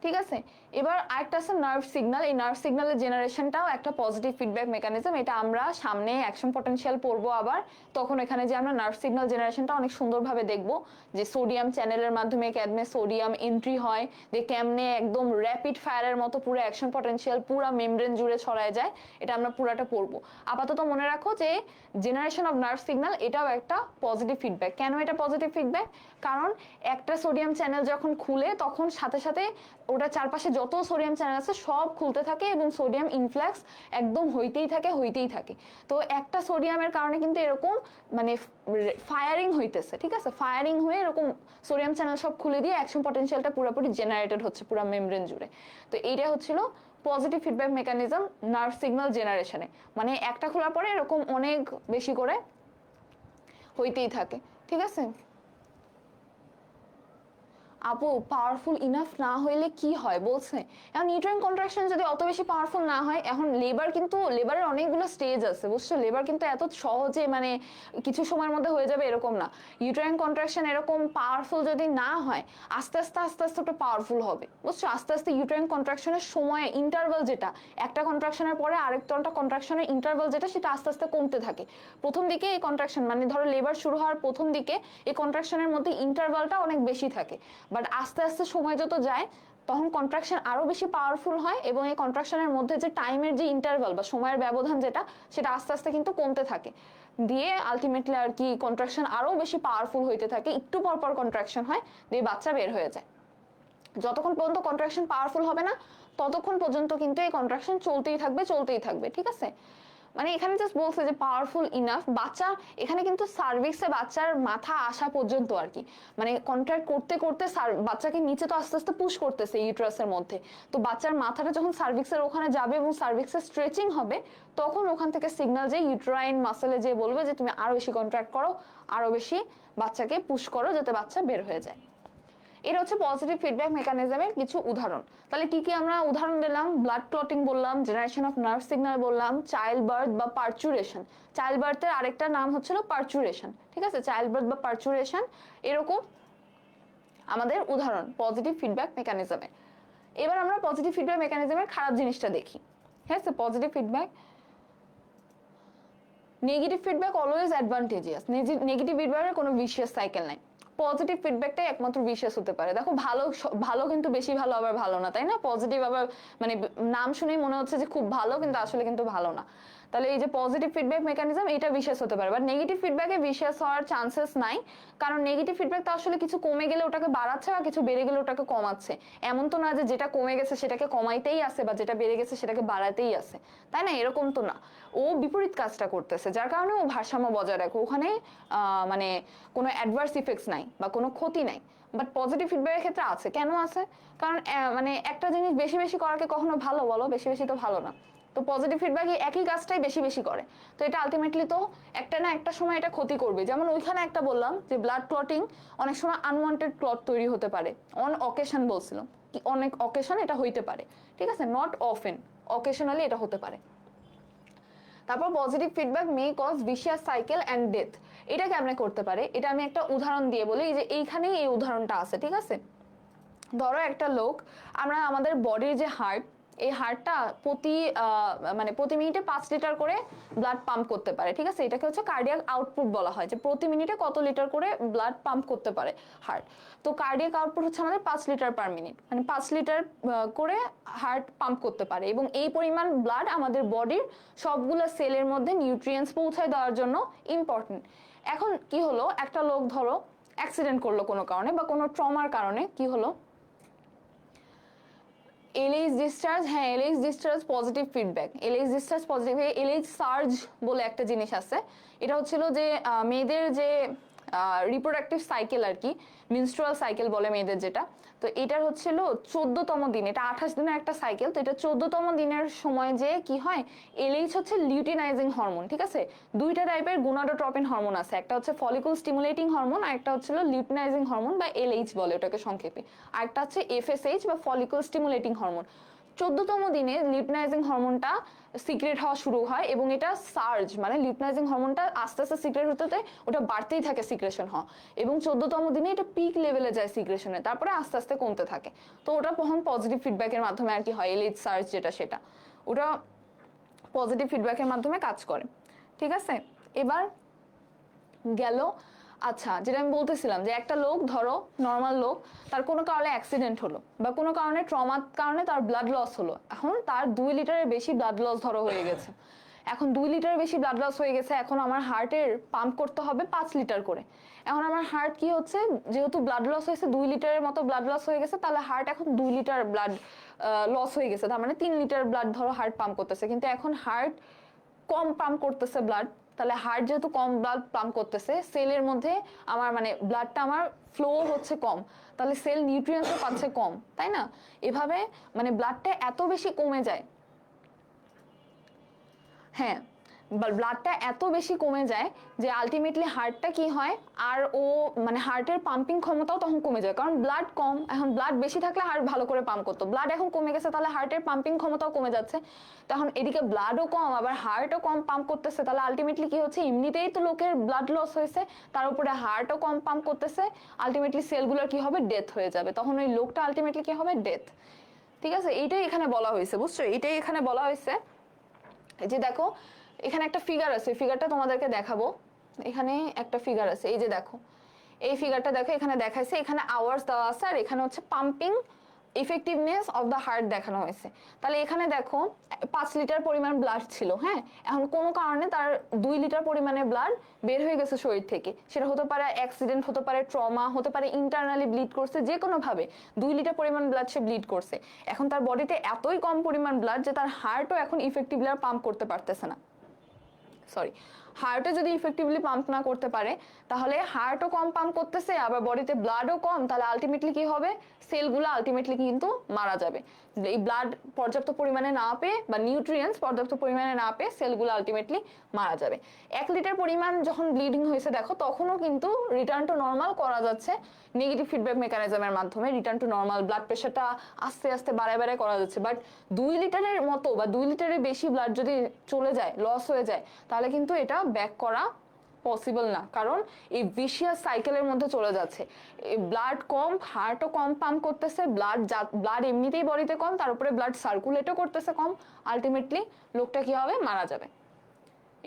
ঠিক আছে। এবার আরেকটা আছে নার্ভ সিগন্যাল। এই নার্ভ সিগন্যালের জেনারেশনটাও একটা পজিটিভ ফিডব্যাক মেকানিজম। এটা আমরা সামনে অ্যাকশন পটেনশিয়াল পড়বো আবার, তখন এখানে যে আমরা নার্ভ সিগন্যাল জেনারেশনটা অনেক সুন্দরভাবে দেখবো, যে সোডিয়াম চ্যানেলের মাধ্যমে ক্যাডমে সোডিয়াম এন্ট্রি হয়, যে কেমনে একদম র্যাপিড ফায়ারের মতো পুরো অ্যাকশন পটেনশিয়াল পুরো মেমব্রেন জুড়ে ছড়ায় যায়, এটা আমরা পুরাটা পড়বো। আপাতত মনে রাখো যে জেনারেশন অফ নার্ভ সিগন্যাল এটাও একটা পজিটিভ ফিডব্যাক। কেন এটা পজিটিভ ফিডব্যাক? কারণ একটা সোডিয়াম চ্যানেল যখন খুলে, তখন সাথে সাথে ওটা চারপাশে যত সোডিয়াম চ্যানেল আছে সব খুলতে থাকে এবং সোডিয়াম ইনফ্লাক্স একদম হইতেই থাকে হইতেই থাকে। তো একটা সোডিয়ামের কারণে কিন্তু এরকম মানে ফায়ারিং হইতেছে, ঠিক আছে, ফায়ারিং হয়ে এরকম সোডিয়াম চ্যানেল সব খুলে দিয়ে অ্যাকশন পটেনশিয়ালটা পুরোপুরি জেনারেটেড হচ্ছে পুরো মেমব্রেন জুড়ে। তো এইটা হচ্ছিল positive feedback mechanism nerve signal জেনারেশনে, মানে একটা খোলার পরে এরকম অনেক বেশি করে হইতেই থাকে, ঠিক আছে। আপু পাওয়ারফুল ইনাফ না হইলে কি হয় বলছে। এখন ইউটেরাইন কন্ট্রাকশন যদি অত বেশি পাওয়ারফুল না হয়, এখন লেবার কিন্তু লেবারের অনেকগুলো স্টেজ আছে বুঝছো, লেবার কিন্তু এত সহজে মানে কিছু সময়ের মধ্যে হয়ে যাবে এরকম না। ইউটেরাইন কন্ট্রাকশন এরকম পাওয়ারফুল যদি না হয়, আস্তে আস্তে আস্তে আস্তে ওটা পাওয়ারফুল হবে বুঝছো। আস্তে আস্তে ইউটেরাইন কন্ট্রাকশনের সময় ইন্টারভাল যেটা, একটা কন্ট্রাকশনের পরে আরেকটা কন্ট্রাকশনের ইন্টারভাল যেটা, সেটা আস্তে আস্তে কমতে থাকে। প্রথম দিকে এই কন্ট্রাকশন মানে ধরো লেবার শুরু হওয়ার প্রথম দিকে এই কন্ট্রাকশনের মধ্যে ইন্টারভালটা অনেক বেশি থাকে, বাট আস্তে আস্তে সময় যত যায় তখন কন্ট্রাকশন আরো বেশি পাওয়ারফুল হয়, এবং এই কন্ট্রাকশনের মধ্যে যে টাইমের যে ইন্টারভাল বা সময়ের ব্যবধান যেটা, সেটা আস্তে আস্তে কিন্তু কমতে থাকে, দিয়ে আলটিমেটলি আর কি কন্ট্রাকশন আরো বেশি পাওয়ারফুল হইতে থাকে, একটু পর পর কন্ট্রাকশন হয়, দিয়ে বাচ্চা বের হয়ে যায়। যতক্ষণ পর্যন্ত কন্ট্রাকশন পাওয়ারফুল হবে না ততক্ষণ পর্যন্ত কিন্তু এই কন্ট্রাকশন চলতেই থাকবে চলতেই থাকবে, ঠিক আছে। মানে এখানে জাস্ট বলছে যে পাওয়ারফুল ইনাফ, বাচ্চা এখানে কিন্তু সার্ভিক্সে বাচ্চার মাথা আসা পর্যন্ত আর কি, মানে কন্ট্রাক্ট করতে করতে বাচ্চাকে নিচে তো আস্তে আস্তে পুশ করতেছে ইউট্রাসের মধ্যে, তো বাচ্চার মাথাটা যখন সার্ভিক্সের ওখানে যাবে এবং সার্ভিক্সের স্ট্রেচিং হবে, তখন ওখান থেকে সিগন্যাল যে ইউট্রাইন মাসেলে যে বলবে যে তুমি আরো বেশি কন্ট্রাক্ট করো, আরো বেশি বাচ্চাকে পুশ করো যাতে বাচ্চা বের হয়ে যায়। এটা হচ্ছে পজিটিভ ফিডব্যাক মেকানিজমের কিছু উদাহরণ। তাহলে কি কি আমরা উদাহরণ দিলাম? ব্লাড ক্লটিং বললাম, জেনারেশন অফ নার্ভ সিগন্যাল বললাম, চাইল্ড বার্থ বা পার্চুরেশন। চাইল্ড বার্থের আরেকটা নাম হচ্ছিল পার্চুরেশন, ঠিক আছে, চাইল্ড বার্থ বা পার্চুরেশন, এরকম আমাদের উদাহরণ পজিটিভ ফিডব্যাক মেকানিজমের। এবার আমরা পজিটিভ ফিডব্যাক মেকানিজমের খারাপ জিনিসটা দেখি। ঠিক আছে, positive feedback, negative feedback always advantageous, negative ফিডব্যাকের কোনো ভিশিয়াস সাইকেল নাই, পজিটিভ ফিডব্যাকটাই একমাত্র বিশ্বাস হতে পারে। দেখো ভালো ভালো কিন্তু বেশি ভালো আবার ভালো না, তাই না? পজিটিভ আবার মানে নাম শুনেই মনে হচ্ছে যে খুব ভালো, কিন্তু আসলে কিন্তু ভালো না। তাহলে এই যে পজিটিভ ফিডব্যাক মেকানিজম, এটা বিশ্বাস হতে পারে, বাট নেগেটিভ ফিডব্যাকে বিশ্বাস হওয়ার চান্সেস নাই, কারণ নেগেটিভ ফিডব্যাক তো আসলে কিছু কমে গেলে ওটাকে বাড়াচ্ছে বা কিছু বেড়ে গেলে ওটাকে কমাচ্ছে। এমন তো না যে যেটা কমে গেছে সেটাকে কমাইতেই আছে বা যেটা বেড়ে গেছে সেটাকে বাড়াতেই আছে, তাই না? এরকম তো না, ও বিপরীত কাজটা করতেছে, যার কারণে ও ভারসাম্য বজায় রাখে, ওখানে মানে কোনো অ্যাডভার্স ইফেক্টস নাই বা কোনো ক্ষতি নাই। বাট পজিটিভ ফিডব্যাকের ক্ষেত্রে আছে, কেন আছে? কারণ মানে একটা জিনিস বেশি বেশি করাকে কখনো ভালো বলো? বেশি বেশি তো ভালো না। তো পজিটিভ ফিডব্যাক একই কাজটাই বেশি বেশি করে, তো এটা আলটিমেটলি তো একটা না একটা সময় এটা ক্ষতি করবে। যেমন ওইখানে একটা বললাম যে ব্লাড ক্লটিং অনেক সময় আনওয়ান্টেড ক্লট তৈরি হতে পারে, অন অকেশন বলছিল, কি অনেক অকেশন এটা হইতে পারে, ঠিক আছে, নট অফেন, অকেশনালি এটা হতে পারে। তারপর positive feedback may cause vicious cycle and death, এটা কেমনে করতে পারে? এটা আমি একটা উদাহরণ দিয়ে বলি, যে এইখানেই এই উদাহরণটা আছে, ঠিক আছে। ধরো একটা লোক, আমরা আমাদের বডির যে হার্ট, এই হার্টটা প্রতি মিনিটে 5 লিটার করে ব্লাড পাম্প করতে পারে, ঠিক আছে, এটাকে হচ্ছে কার্ডিয়াক আউটপুট বলা হয়, যে প্রতি মিনিটে কত লিটার করে ব্লাড পাম্প করতে পারে হার্ট। তো কার্ডিয়াক আউটপুট হচ্ছে আমাদের 5 লিটার পার মিনিট, মানে 5 লিটার করে হার্ট পাম্প করতে পারে, এবং এই পরিমাণ ব্লাড আমাদের বডির সবগুলো সেলের মধ্যে নিউট্রিয়েন্টস পৌঁছায় দেওয়ার জন্য ইম্পর্টেন্ট। এখন কি হলো, একটা লোক ধরো অ্যাক্সিডেন্ট করলো কোনো কারণে বা কোনো ট্রমার কারণে, কি হলো, এলএইচ ডিসচার্জ, হ্যাঁ LH discharge positive feedback, LH discharge positive, LH surge বলে একটা জিনিস আছে, এটা হচ্ছিল যে মেয়েদের যে রিপ্রোডাক্টিভ সাইকেল আর কি, মিনস্ট্রুয়াল সাইকেল বলে মেয়েদের যেটা, তো এটার হচ্ছিল 14তম দিন, এটা 28 দিনের একটা সাইকেল, তো এটা 14তম দিনের সময় যে কি হয়, এলএইচ হচ্ছে লিউটিনাইজিং হরমোন, ঠিক আছে। দুইটা টাইপের গোনাডোট্রপিন হরমোন আছে, একটা হচ্ছে ফলিকুল স্টিমুলেটিং হরমোন, আর একটা হচ্ছিল লিউটিনাইজিং হরমোন বা এলএইচ বলে ওটাকে সংক্ষেপে, আর একটা হচ্ছে এফএসএইচ বা ফলিকুল স্টিমুলেটিং হরমোন। 14তম দিনে লিউটিনাইজিং হরমোনটা সিক্রেট হওয়া শুরু হয়, এবং এটা সার্জ মানে লিউটিনাইজিং হরমোনটা আস্তে আস্তে সিক্রেট হতে ওটা বাড়তেই থাকে সিক্রেশন হওয়া, এবং 14তম দিনে এটা পিক লেভেলে যায় সিক্রেশনে, তারপরে আস্তে আস্তে কমতে থাকে। তো ওটা তখন পজিটিভ ফিডব্যাকের মাধ্যমে আর কি হয়, এলএইচ সার্জ যেটা, সেটা ওটা পজিটিভ ফিডব্যাকের মাধ্যমে কাজ করে, ঠিক আছে। এবার গেল, আচ্ছা যেটা আমি বলতেছিলাম, যে একটা লোক ধরো নর্মাল লোক, তার কোনো কারণে অ্যাক্সিডেন্ট হলো বা কোনো কারণে ট্রমার কারণে তার ব্লাড লস হলো, এখন তার 2 লিটারের বেশি ব্লাড লস ধরো হয়ে গেছে, এখন 2 লিটারের বেশি ব্লাড লস হয়ে গেছে, এখন আমার হার্টের পাম্প করতে হবে 5 লিটার করে। এখন আমার হার্ট কি হচ্ছে, যেহেতু ব্লাড লস হয়েছে 2 লিটারের মতো ব্লাড লস হয়ে গেছে, তাহলে হার্ট এখন 2 লিটার ব্লাড লস হয়ে গেছে, তার মানে 3 লিটার ব্লাড ধরো হার্ট পাম্প করতেছে, কিন্তু এখন হার্ট কম পাম্প করতেছে ব্লাড, তাহলে হার্ট যেহেতু কম ব্লাড পাম্প করতেছে, সেলের মধ্যে আমার মানে ব্লাডটা আমার ফ্লো হচ্ছে কম, তাহলে সেল নিউট্রিয়েন্টসও পাচ্ছে কম, তাই না? এভাবে মানে ব্লাডটা এত বেশি কমে যায়, হ্যাঁ ব্লাডটা এত বেশি কমে যায় যে আলটিমেটলি হার্টটা কি হয়, আর ও মানে হার্টের পাম্পিং ক্ষমতাও তখন কমে যায়, কারণ ব্লাড কম। এখন ব্লাড বেশি থাকলে হার্ট ভালো করে পাম্প করতো, ব্লাড এখন কমে গেছে, তাহলে হার্টের পাম্পিং ক্ষমতাও কমে যাচ্ছে। তখন এদিকে ব্লাডও কম, আবার হার্টও কম পাম্প করতেছে, তাহলে আলটিমেটলি কি হচ্ছে, এমনিতেই তো লোকের ব্লাড লস হয়েছে, তার উপরে হার্টও কম পাম্প করতেছে, আলটিমেটলি সেলগুলোর কি হবে, ডেথ হয়ে যাবে, তখন ওই লোকটা আলটিমেটলি কি হবে, ডেথ। ঠিক আছে, এইটাই এখানে বলা হয়েছে, বুঝছো, এইটাই এখানে বলা হয়েছে। এই যে দেখো এখানে একটা ফিগার আছে, ফিগারটা তোমাদেরকে দেখাবো। এখানে একটা ফিগার আছে, এই যে দেখো, এই ফিগারটা দেখো, এখানে দেখাইছে, এখানে আওয়ার্স দেওয়া আছে, আর এখানে হচ্ছে pumping effectiveness of the heart দেখানো হয়েছে। তাহলে এখানে দেখো 5 লিটার পরিমাণ ব্লাড ছিল, হ্যাঁ, এখন কোনো কারণে তার 2 লিটার পরিমাণে ব্লাড বের হয়ে গেছে শরীর থেকে, সেটা হতে পারে অ্যাক্সিডেন্ট, হতে পারে ট্রমা, হতে পারে ইন্টারনালি ব্লিড করছে, যে কোনো ভাবে 2 লিটার পরিমাণ ব্লাড সে ব্লিড করছে। এখন তার বডিতে এতই কম পরিমাণ ব্লাড যে তার হার্টও এখন ইফেক্টিভলি আর পাম্প করতে পারতেছে না, সরি, হার্টে যদি ইফেক্টিভলি পাম্প না করতে পারে, তাহলে হার্টও কম পাম্প করতেছে, আবার বডিতে ব্লাডও কম, তাহলে আলটিমেটলি কি হবে, সেলগুলো আলটিমেটলি কিন্তু মারা যাবে। এই ব্লাড পর্যাপ্ত পরিমাণে না পেয়ে বা নিউট্রিয়েন্টস পর্যাপ্ত পরিমাণে না পেয়ে সেলগুলো আলটিমেটলি মারা যাবে। 1 লিটার পরিমাণ যখন ব্লিডিং হয়েছে দেখো, তখনও কিন্তু রিটার্ন টু নর্মাল করা যাচ্ছে নেগেটিভ ফিডব্যাক মেকানিজমের মাধ্যমে, রিটার্ন টু নর্মাল, ব্লাড প্রেশারটা আস্তে আস্তে বাড়ায় বাড়ায় করা যাচ্ছে। বাট 2 লিটারের মতো বা 2 লিটারের বেশি ব্লাড যদি চলে যায়, লস হয়ে যায়, তাহলে কিন্তু এটা ব্যাক করা পসিবল না, কারণ এই ভিশিয়াস সাইকেলের মধ্যে চলে যাচ্ছে। ব্লাড কম, হার্টও কম পাম্প করতেছে, ব্লাড এমনিতেই বডিতে কম, তার উপরে ব্লাড সার্কুলেটও করতেছে কম, আলটিমেটলি লোকটা কি হবে, মারা যাবে।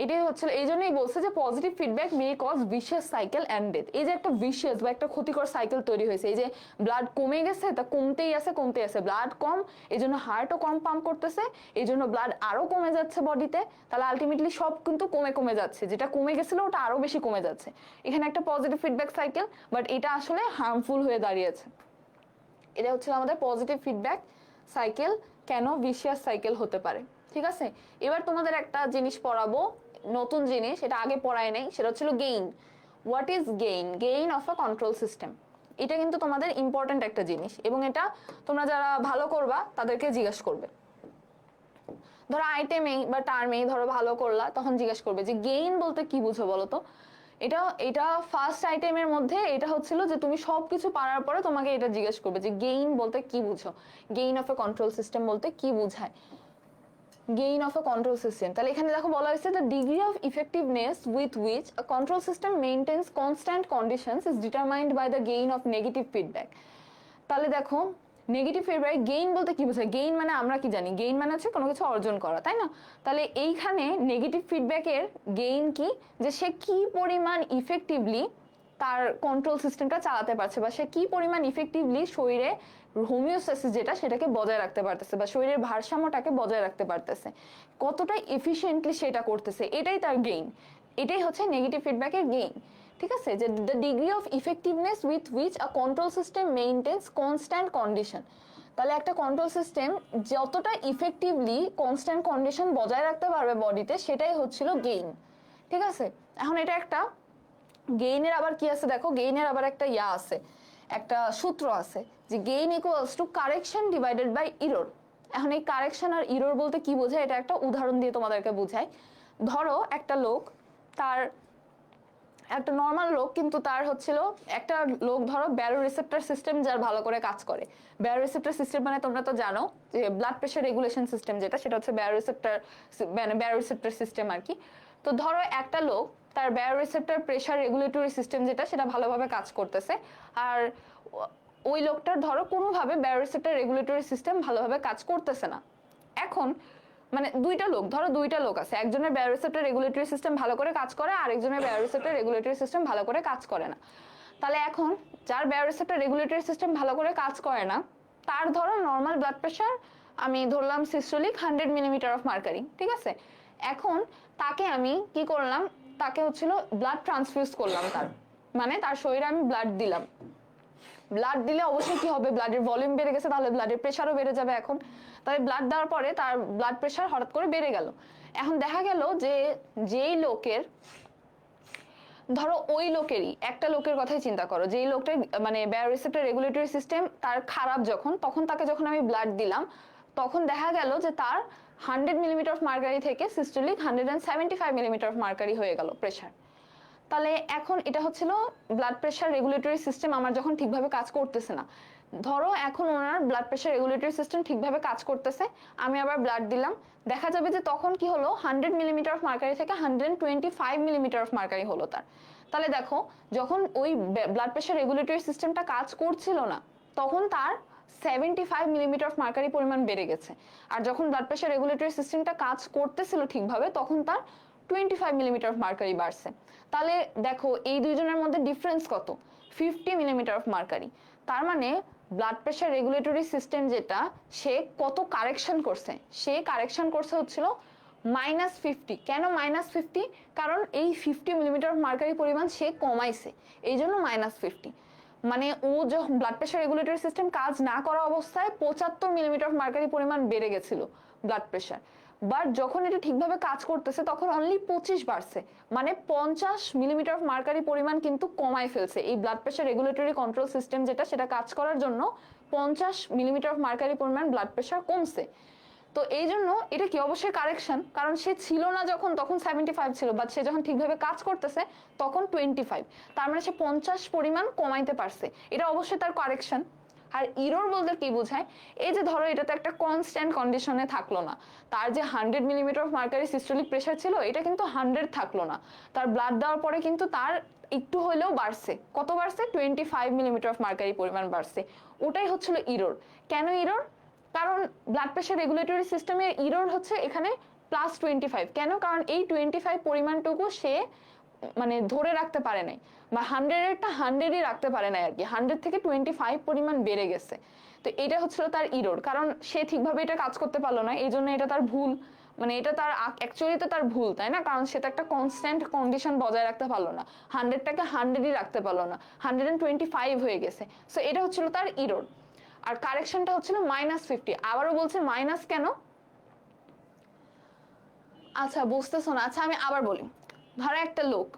এটাই হচ্ছে, এই জন্যই বলছে যে positive feedback may cause vicious cycle and death. এই যে একটা ভিশিয়াস বা একটা ক্ষতিকর সাইকেল তৈরি হয়েছে, এই যে ব্লাড কমে গেছে, তা কমতেই আছে, ব্লাড কম, এই জন্য হার্টও কম পাম্প করতেছে, এই জন্য ব্লাড আরো কমে যাচ্ছে বডিতে, তাহলে আলটিমেটলি সব কিন্তু কমে যাচ্ছে, যেটা কমে গেছিল ওটা আরো বেশি কমে যাচ্ছে। এখানে একটা পজিটিভ ফিডব্যাক সাইকেল, বাট এটা আসলে হার্মফুল হয়ে দাঁড়িয়েছে। এটা হচ্ছে আমাদের পজিটিভ ফিডব্যাক সাইকেল কেন ভিশিয়াস সাইকেল হতে পারে। ঠিক আছে, এবার তোমাদের একটা জিনিস পড়াবো, নতুন জিনিস, এটা আগে পড়ায় নাই, সেটা হচ্ছিল gain. What is gain of a control system. এটা কিন্তু তোমাদের ইম্পর্টেন্ট একটা জিনিস, এবং এটা তোমরা যারা ভালো করবা তাদেরকে জিজ্ঞেস করবে। ধরো আইটেমেই বা টার্মেই ধরো ভালো করলা, তখন জিজ্ঞেস করবে যে গেইন বলতে কি বুঝো বলো তো। এটা ফার্স্ট আইটেমের মধ্যে এটা হচ্ছিল যে তুমি সবকিছু পারার পরে তোমাকে এটা জিজ্ঞেস করবে যে গেইন বলতে কি বুঝো, gain of a control system বলতে কি বোঝায়, gain of a control system. তাহলে এখানে দেখো বলা হয়েছে the degree of effectiveness with which a control system maintains constant conditions is determined by the gain of negative feedback. তাহলে দেখো নেগেটিভ ফিডব্যাক, গেইন বলতে কি বোঝায়, গেইন মানে আমরা কি জানি, গেইন মানে হচ্ছে কোনো কিছু অর্জন করা, তাই না। তাহলে এইখানে নেগেটিভ ফিডব্যাকের গেইন কি, যে সে কি পরিমাণ ইফেক্টিভলি তার কন্ট্রোল সিস্টেমটা চালাতে পারছে, বা সে কি পরিমাণ ইফেক্টিভলি শরীরে হোমিওস্ট্যাসিস যেটা সেটাকে বজায় রাখতে পারতেছে, বা শরীরের ভারসাম্যটাকে বজায় রাখতে পারতেছে, কতটা এফিশিয়েন্টলি সেটা করতেছে, এটাই তার গেইন, এটাই হচ্ছে নেগেটিভ ফিডব্যাকের গেইন। ঠিক আছে, যে the degree of effectiveness with which a control system maintains constant condition. তাহলে একটা কন্ট্রোল সিস্টেম যতটা ইফেক্টিভলি কনস্ট্যান্ট কন্ডিশন বজায় রাখতে পারবে বডিতে, সেটাই হচ্ছিল গেইন। ঠিক আছে, এখন এটা একটা গেইনের আবার কি আছে দেখো, গেইনের আবার একটা আছে, একটা সূত্র আছে যে gain equals to correction divided by error. এখন এই কারেকশন আর ইরর বলতে কি বোঝায়, এটা একটা উদাহরণ দিয়ে তোমাদেরকে বুঝাই। ধরো একটা লোক, তার একটা নর্মাল লোক, কিন্তু তার হচ্ছিল একটা লোক, ধরো ব্যারো রিসেপ্টর সিস্টেম যার ভালো করে কাজ করে। ব্যারো রিসেপ্টর সিস্টেম মানে তোমরা তো জানো যে ব্লাড প্রেশার রেগুলেশন সিস্টেম যেটা, সেটা হচ্ছে ব্যারো রিসেপ্টর সিস্টেম আর কি। তো ধরো একটা লোক, তার barrow receptor pressure regulatory system যেটা, সেটা ভালোভাবে কাজ করতেছে, আর ওই লোকটার ধরো কোনোভাবে ব্যারো রিসেপ্টর রেগুলেটরি সিস্টেম ভালোভাবে কাজ করতেছে না। এখন মানে দুইটা লোক আছে, একজনের বায়োরিসেপ্টর রেগুলেটরি সিস্টেম ভালো করে কাজ করে, আরেকজনের বায়োরিসেপ্টর রেগুলেটরি সিস্টেম ভালো করে কাজ করে না। তাহলে এখন যার বায়োরিসেপ্টর রেগুলেটরি সিস্টেম ভালো করে কাজ করে না, তার ধরো নর্মাল ব্লাড প্রেশার আমি ধরলাম সিস্টোলিক 100 মিলিমিটার অফ মার্কারি, ঠিক আছে। এখন তাকে আমি কি করলাম, তাকে হচ্ছিল ব্লাড ট্রান্সফিউজ করলাম, তার মানে তার শরীরে আমি ব্লাড দিলাম। ব্লাড দিলে অবশ্যই কি হবে, ব্লাডের ভলিউম বেড়ে গেছে, তাহলে ব্লাডের প্রেশারও বেড়ে যাবে। এখন তাহলে ব্লাড দেওয়ার পরে তার ব্লাড প্রেশার হঠাৎ করে বেড়ে গেল। এখন দেখা গেল যে যেই লোকের, ধরো ওই লোকেরই একটা লোকের কথাই চিন্তা করো, যেই লোকটার মানে বায়োরিসেপ্টর রেগুলেটরি সিস্টেম তার খারাপ, তখন তাকে যখন আমি ব্লাড দিলাম, তখন দেখা গেল যে তার 100 মিলিমিটার অফ মার্কারি থেকে সিস্টোলিক 175 মিলিমিটার অফ মার্কারি হয়ে গেল প্রেশার। তাহলে এখন এটা হচ্ছিল ব্লাড প্রেশার রেগুলেটরি সিস্টেম আমার যখন ঠিকভাবে কাজ করতেছে না। ধরো এখন ওনার ব্লাড প্রেশার রেগুলেটরি সিস্টেম ঠিকভাবে কাজ করতেছে, আমি আবার ব্লাড দিলাম, দেখা যাবে যে তখন কি হলো 100 মিলিমিটার অফ মার্কারি থেকে 125 মিলিমিটার অফ মার্কারি হলো তার। তাহলে দেখো যখন ওই ব্লাড প্রেশার রেগুলেটরি সিস্টেমটা কাজ করছিল না তখন তার 75 মিলিমিটার অফ মার্কারি পরিমাণ বেড়ে গেছে, আর যখন ব্লাড প্রেশার রেগুলেটরি সিস্টেমটা কাজ করতেছিল ঠিকভাবে তখন তার 25 মিলিমিটার অফ মার্কারি বাড়ছে। তাহলে দেখো এই দুইজনের মধ্যে ডিফারেন্স কত, 50 মিলিমিটার অফ মার্কারি। তার মানে ব্লাড প্রেশার রেগুলেটরি সিস্টেম যেটা সে কত কারেকশন করছে, সে কারেকশন করছে হচ্ছিল -50। কেন -50? কারণ এই 50 মিলিমিটার অফ মার্কারি পরিমাণ সে কমাইছে, এই জন্য -50। মানে ও যখন ব্লাড প্রেশার রেগুলেটরি সিস্টেম কাজ না করা অবস্থায় 75 মিলিমিটার অফ মার্কারি পরিমাণ বেড়ে গেছিল ব্লাড প্রেশার, বাট যখন এটা ঠিকভাবে কাজ করতেছে তখন অনলি 25 বাড়ছে, মানে 50 মিলিমিটার অফ মার্কারি পরিমাণ কিন্তু কমায় ফেলছে। এই blood pressure regulatory control system যেটা সেটা কাজ করার জন্য 50 মিলিমিটার অফ মার্কারি পরিমাণ ব্লাড প্রেশার কমছে। তো এই জন্য এটা কি অবশ্যই কারেকশন, কারণ সে ছিল না যখন তখন 75 ছিল, বাট সে যখন ঠিকভাবে কাজ করতেছে তখন 25, তার মানে সে 50 পরিমাণ কমাইতে পারছে, এটা অবশ্যই তার কারেকশন। আর ইরর বলতে কি বোঝায়, এই যে ধরো এটা তো একটা কনস্ট্যান্ট কন্ডিশনে থাকলো না, তার যে 100 millimetre of mercury systolic pressure ছিল এটা কিন্তু 100 থাকলো না, তার ব্লাড দেওয়ার পরে কিন্তু তার একটু হলেও বাড়ছে। কত বাড়ছে? 25 মিলিমিটার অফ মার্কারি পরিমাণ বাড়ছে। ওটাই হচ্ছিল ইরর। কেন ইরর? কারণ ব্লাড প্রেশার রেগুলেটরি সিস্টেমের ইরর হচ্ছে এখানে +25। কেন? কারণ এই 25 পরিমাণটুকু সে মানে ধরে রাখতে পারে নাই, বা 100-এরটা 100-ই রাখতে পারে নাই আর কি, 100 থেকে 25 পরিমাণ বেড়ে গেছে। তো এটা হচ্ছিল তার ইরর, কারণ সে ঠিকভাবে এটা কাজ করতে পারলো না, এই জন্য এটা তার ভুল। মানে এটা তার অ্যাকচুয়ালি তো তার ভুল, তাই না? কারণ সে তো একটা কনস্ট্যান্ট কন্ডিশন বজায় রাখতে পারলো না, 100টাকে 100-ই রাখতে পারলো না, 125 হয়ে গেছে। সো এটা হচ্ছিল তার ইরর। আর কারেকশনটা হচ্ছিল -50। আবারও বলছে মাইনাস কেন? আচ্ছা বুঝতেছো না, আচ্ছা আমি আবার বলি। ধরো একটা লোক,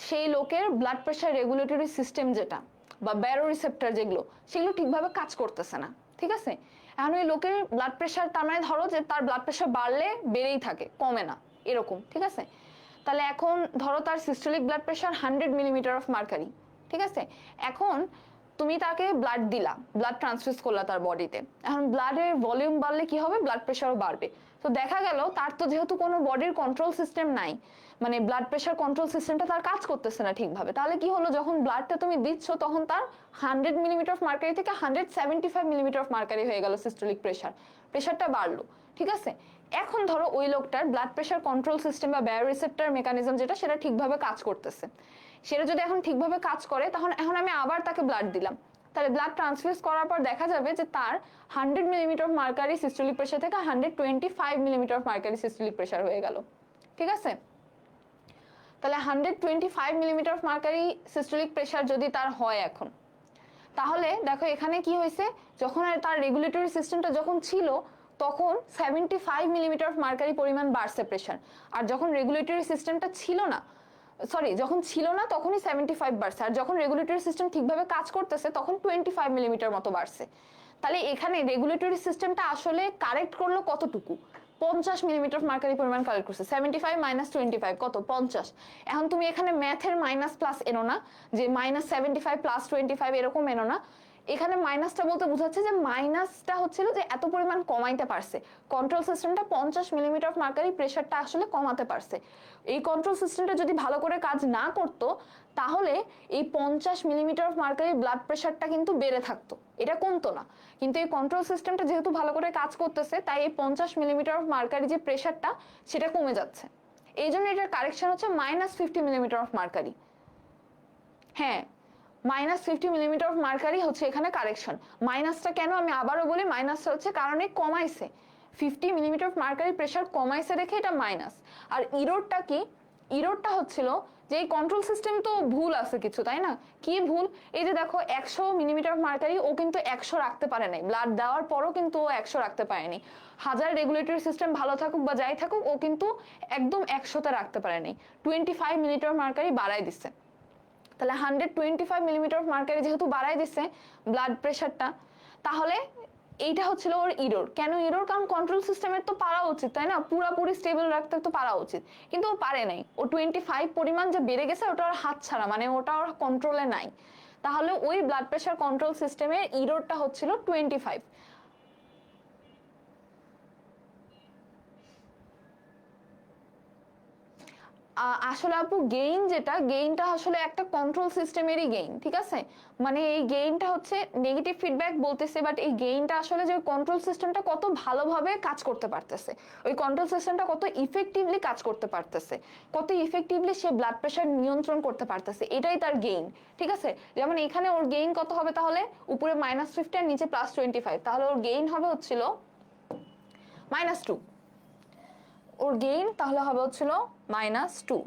সেই লোকের ব্লাড প্রেশার রেগুলেটরি সিস্টেম যেটা বা ব্যারো রিসেপ্টর যেগুলো সেগুলো ঠিকভাবে কাজ করতেছে না, ঠিক আছে? এখন ওই লোকের ব্লাড প্রেশার, তার মানে ধরো যে তার ব্লাড প্রেশার বাড়লে বেড়েই থাকে, কমে না, এরকম, ঠিক আছে? তাহলে এখন ধরো তার systolic blood pressure 100 millimetre of mercury, ঠিক আছে? এখন তুমি তাকে ব্লাড দিলা, ব্লাড ট্রান্সফিউজ করলা তার বডিতে, এখন ব্লাডের ভলিউম বাড়লে কি হবে? ব্লাড প্রেশারও বাড়বে। তো দেখা গেল তার তো যেহেতু কোনো বডির কন্ট্রোল সিস্টেম নাই, মানে ব্লাড প্রেশার কন্ট্রোল সিস্টেমটা তার কাজ করতেছে না ঠিকভাবে, তাহলে কি হলো? যখন ব্লাডটা তুমি দিচ্ছ তখন তার 100 মিলিমিটার অফ মার্কারি থেকে 175 মিলিমিটার অফ মার্কারি হয়ে গেল সিস্টোলিক প্রেশার, প্রেশারটা বাড়লো, ঠিক আছে? এখন ধরো ওই লোকটার ব্লাড প্রেশার কন্ট্রোল সিস্টেম বা বায়োরিসেপ্টর মেকানিজম যেটা সেটা ঠিকভাবে কাজ করতেছে, সেটা যদি এখন ঠিকভাবে কাজ করে তখন এখন আমি আবার তাকে ব্লাড দিলাম, তাহলে ব্লাড ট্রান্সফিউজ করার পর দেখা যাবে যে তার 100 millimetre of mercury systolic pressure থেকে 125 millimetre of mercury systolic pressure হয়ে গেল, ঠিক আছে? তাহলে 125 millimetre of mercury systolic pressure যদি তার হয় এখন, তাহলে দেখো এখানে কি হয়েছে, যখন তার রেগুলেটরি সিস্টেমটা যখন ছিল তখন 75 মিলিমিটার অফ মার্কারি পরিমাণ বাড়ছে প্রেশার, আর যখন রেগুলেটরি সিস্টেমটা ছিল না, সরি যখন ছিল না তখনই 75 বাড়ছে, আর যখন রেগুলেটরি সিস্টেম ঠিকভাবে কাজ করতেছে তখন 25 মিলিমিটার মতো বাড়ছে। তাহলে এখানে রেগুলেটরি সিস্টেমটা আসলে কারেক্ট করলো কতটুকু? 50 মিলিমিটার মার্কারি পরিমাণ কালেক্ট করছে। 75 - 25 কত? 50। এখন তুমি এখানে ম্যাথের মাইনাস প্লাস এনো না, যে -75 + 25 এরকম এনো না, এখানে মাইনাসটা বলতে বোঝাচ্ছে যে মাইনাসটা হচ্ছিল যে এত পরিমাণ কমাইতে পারছে কন্ট্রোল সিস্টেমটা, 50 মিলিমিটার অফ মার্কারি প্রেশারটা আসলে কমাতে পারছে। এই কন্ট্রোল সিস্টেমটা যদি ভালো করে কাজ না করতো তাহলে এই 50 মিলিমিটার অফ মার্কারি ব্লাড প্রেশারটা কিন্তু বেড়ে থাকতো, এটা কমতো না। কিন্তু এই কন্ট্রোল সিস্টেমটা যেহেতু ভালো করে কাজ করতেছে তাই এই 50 মিলিমিটার অফ মার্কারি যে প্রেশারটা সেটা কমে যাচ্ছে, এই জন্য এটার কারেকশন হচ্ছে -50 মিলিমিটার অফ মার্কারি। হ্যাঁ, -50 মিলিমিটার অফ মার্কারি হচ্ছে এখানে কারেকশন। মাইনাসটা কেন আমি আবারও বলি, মাইনাসটা হচ্ছে কারণে কমাইছে 50 মিলিমিটার অফ মার্কারি প্রেশার কমাইছে দেখে এটা মাইনাস। আর ইরোরটা কি? ইরোরটা হচ্ছিল যে এই কন্ট্রোল সিস্টেম তো ভুল আছে কিছু, তাই না? কি ভুল? এই যে দেখো 100 মিলিমিটার অফ মার্কারি ও কিন্তু 100 রাখতে পারে নাই, ব্লাড দেওয়ার পরও কিন্তু ও 100 রাখতে পারেনি। হাজার রেগুলেটরি সিস্টেম ভালো থাকুক বা যাই থাকুক ও কিন্তু একদম 100তে রাখতে পারেনি, 25 মিলিমিটার অফ মার্কারি বাড়াই দিচ্ছে। তাহলে 125 মিলিমিটার অফ মার্কারি যেহেতু বাড়াই দিচ্ছে ব্লাড প্রেশারটা, তাহলে এইটা হচ্ছিল ওর ইরোর। কেন ইরোর? কারণ কন্ট্রোল সিস্টেমের তো পারা উচিত, তাই না? পুরাপুরি স্টেবল রাখতে তো পারা উচিত, কিন্তু ও পারে নাই। ও 25 পরিমাণ যে বেড়ে গেছে ওটা ওর হাত ছাড়া, মানে ওটা ওর কন্ট্রোলে নাই। তাহলে ওই ব্লাড প্রেশার কন্ট্রোল সিস্টেমের ইরোরটা হচ্ছিল 25। আসলে আপু গেইন যেটা, গেইনটা আসলে একটা কন্ট্রোল সিস্টেমেরই গেইন, ঠিক আছে? মানে এই গেইনটা হচ্ছে নেগেটিভ ফিডব্যাক বলতেছে, বাট এই গেইনটা আসলে যে কন্ট্রোল সিস্টেমটা কত ভালোভাবে কাজ করতে পারতেছে, ওই কন্ট্রোল সিস্টেমটা কত ইফেক্টিভলি কাজ করতে পারতেছে, কত ইফেক্টিভলি সে ব্লাড প্রেশার নিয়ন্ত্রণ করতে পারতেছে, এটাই তার গেইন, ঠিক আছে? যেমন এখানে ওর গেইন কত হবে তাহলে? উপরে -50 আর নিচে +25, তাহলে ওর গেইন হবে হচ্ছিল -2। ওর গেইন তাহলে হবে হচ্ছিল -2।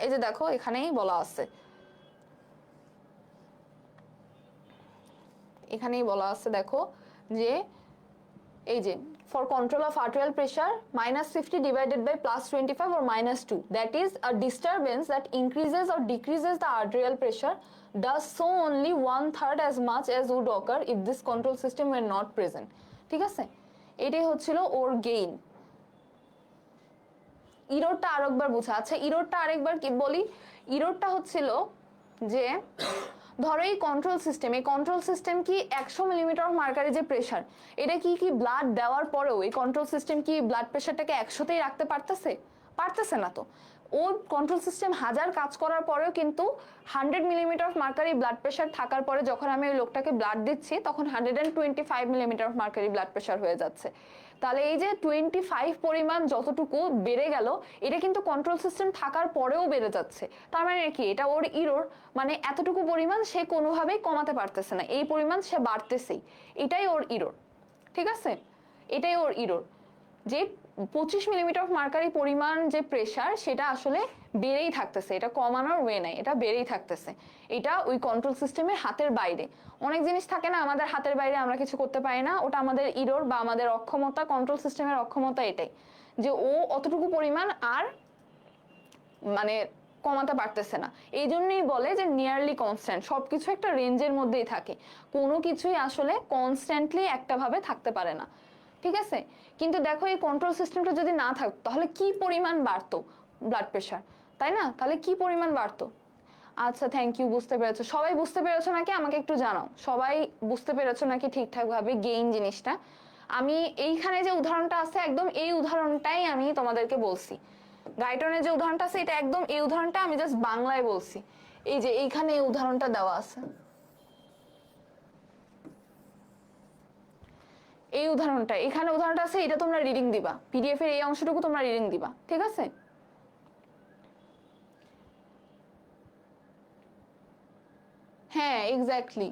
এই যে দেখো এখানেই বলা আছে, এখানেই বলা আছে দেখো যে এই যে for control of arterial pressure -50 divided by +25 or -2, that is a disturbance that increases or decreases the arterial pressure does so only 1/3 as much as would occur if this control system were not present, ঠিক আছে? এটাই হচ্ছিল ওর gain. ইরোরটা আরেকবার বোঝা। আচ্ছা ইরোরটা আরেকবার কি বলি। ইরোরটা হচ্ছিল যে ধরো এই কন্ট্রোল সিস্টেম, এই কন্ট্রোল সিস্টেম কি 100 মিলিমিটার অফ মার্কারি যে প্রেশার, এটা কি ব্লাড দেওয়ার পরেও এই কন্ট্রোল সিস্টেম কি ব্লাড প্রেশারটাকে 100তেই রাখতে পারতেছে? পারতেছে না তো। ও কন্ট্রোল সিস্টেম হাজার কাজ করার পরেও কিন্তু 100 millimetre of mercury blood pressure থাকার পরে যখন আমি ওই লোকটাকে ব্লাড দিচ্ছি তখন 125 millimetre of mercury blood pressure হয়ে যাচ্ছে। তাহলে এই যে 25 পরিমাণ যতটুকু বেড়ে গেল, এটা কিন্তু কন্ট্রোল সিস্টেম থাকার পরেও বেড়ে যাচ্ছে। তার মানে কি? এটা ওর ইরোর, মানে এতটুকু পরিমাণ সে কোনোভাবেই কমাতে পারতেছে না, এই পরিমাণ সে বাড়তেছেই, এটাই ওর ইরোর, ঠিক আছে? এটাই ওর ইরোর, যে 25 মিলিমিটার অফ মার্কারি পরিমাণ যে প্রেশার সেটা আসলে বেড়েই থাকতেছে, এটা কমানোর ওয়ে নাই, এটা বেড়েই থাকতেছে। এটা ওই কন্ট্রোল সিস্টেমের হাতের বাইরে। অনেক জিনিস থাকে না আমাদের হাতের বাইরে, আমরা কিছু করতে পারি না, ওটা আমাদের ইরোর বা আমাদের অক্ষমতা, কন্ট্রোল সিস্টেমের অক্ষমতা এটাই, যে ও অতটুকু পরিমাণ আর মানে কমাতে পারতেছে না। এই জন্যই বলে যে নিয়ারলি কনস্ট্যান্ট, সবকিছু একটা রেঞ্জের মধ্যেই থাকে, কোনো কিছুই আসলে কনস্ট্যান্টলি একটা ভাবে থাকতে পারে না, ঠিক আছে? কিন্তু দেখো এই কন্ট্রোল সিস্টেমটা যদি না থাকতো তাহলে কি পরিমাণ বাড়তো ব্লাড প্রেশার, তাই না? তাহলে কি পরিমাণ বাড়তো। আচ্ছা থ্যাংক ইউ, বুঝতে পেরেছো। সবাই বুঝতে পেরেছো নাকি আমাকে একটু জানাও, সবাই বুঝতে পেরেছো নাকি ঠিকঠাক ভাবে গেইন জিনিসটা? আমি এইখানে যে উদাহরণটা আছে একদম এই উদাহরণটাই আমি তোমাদেরকে বলছি, গাইটনের যে উদাহরণটা আছে এটা একদম এই উদাহরণটা আমি জাস্ট বাংলায় বলছি। এই যে এইখানে এই উদাহরণটা দেওয়া আছে, এই উদাহরণটা এখানে উদাহরণটা আছে, এটা তোমরা রিডিং দিবা, পিডিএফ এর এই অংশটুকু তোমরা রিডিং দিবা, ঠিক আছে? হ্যাঁ exactly.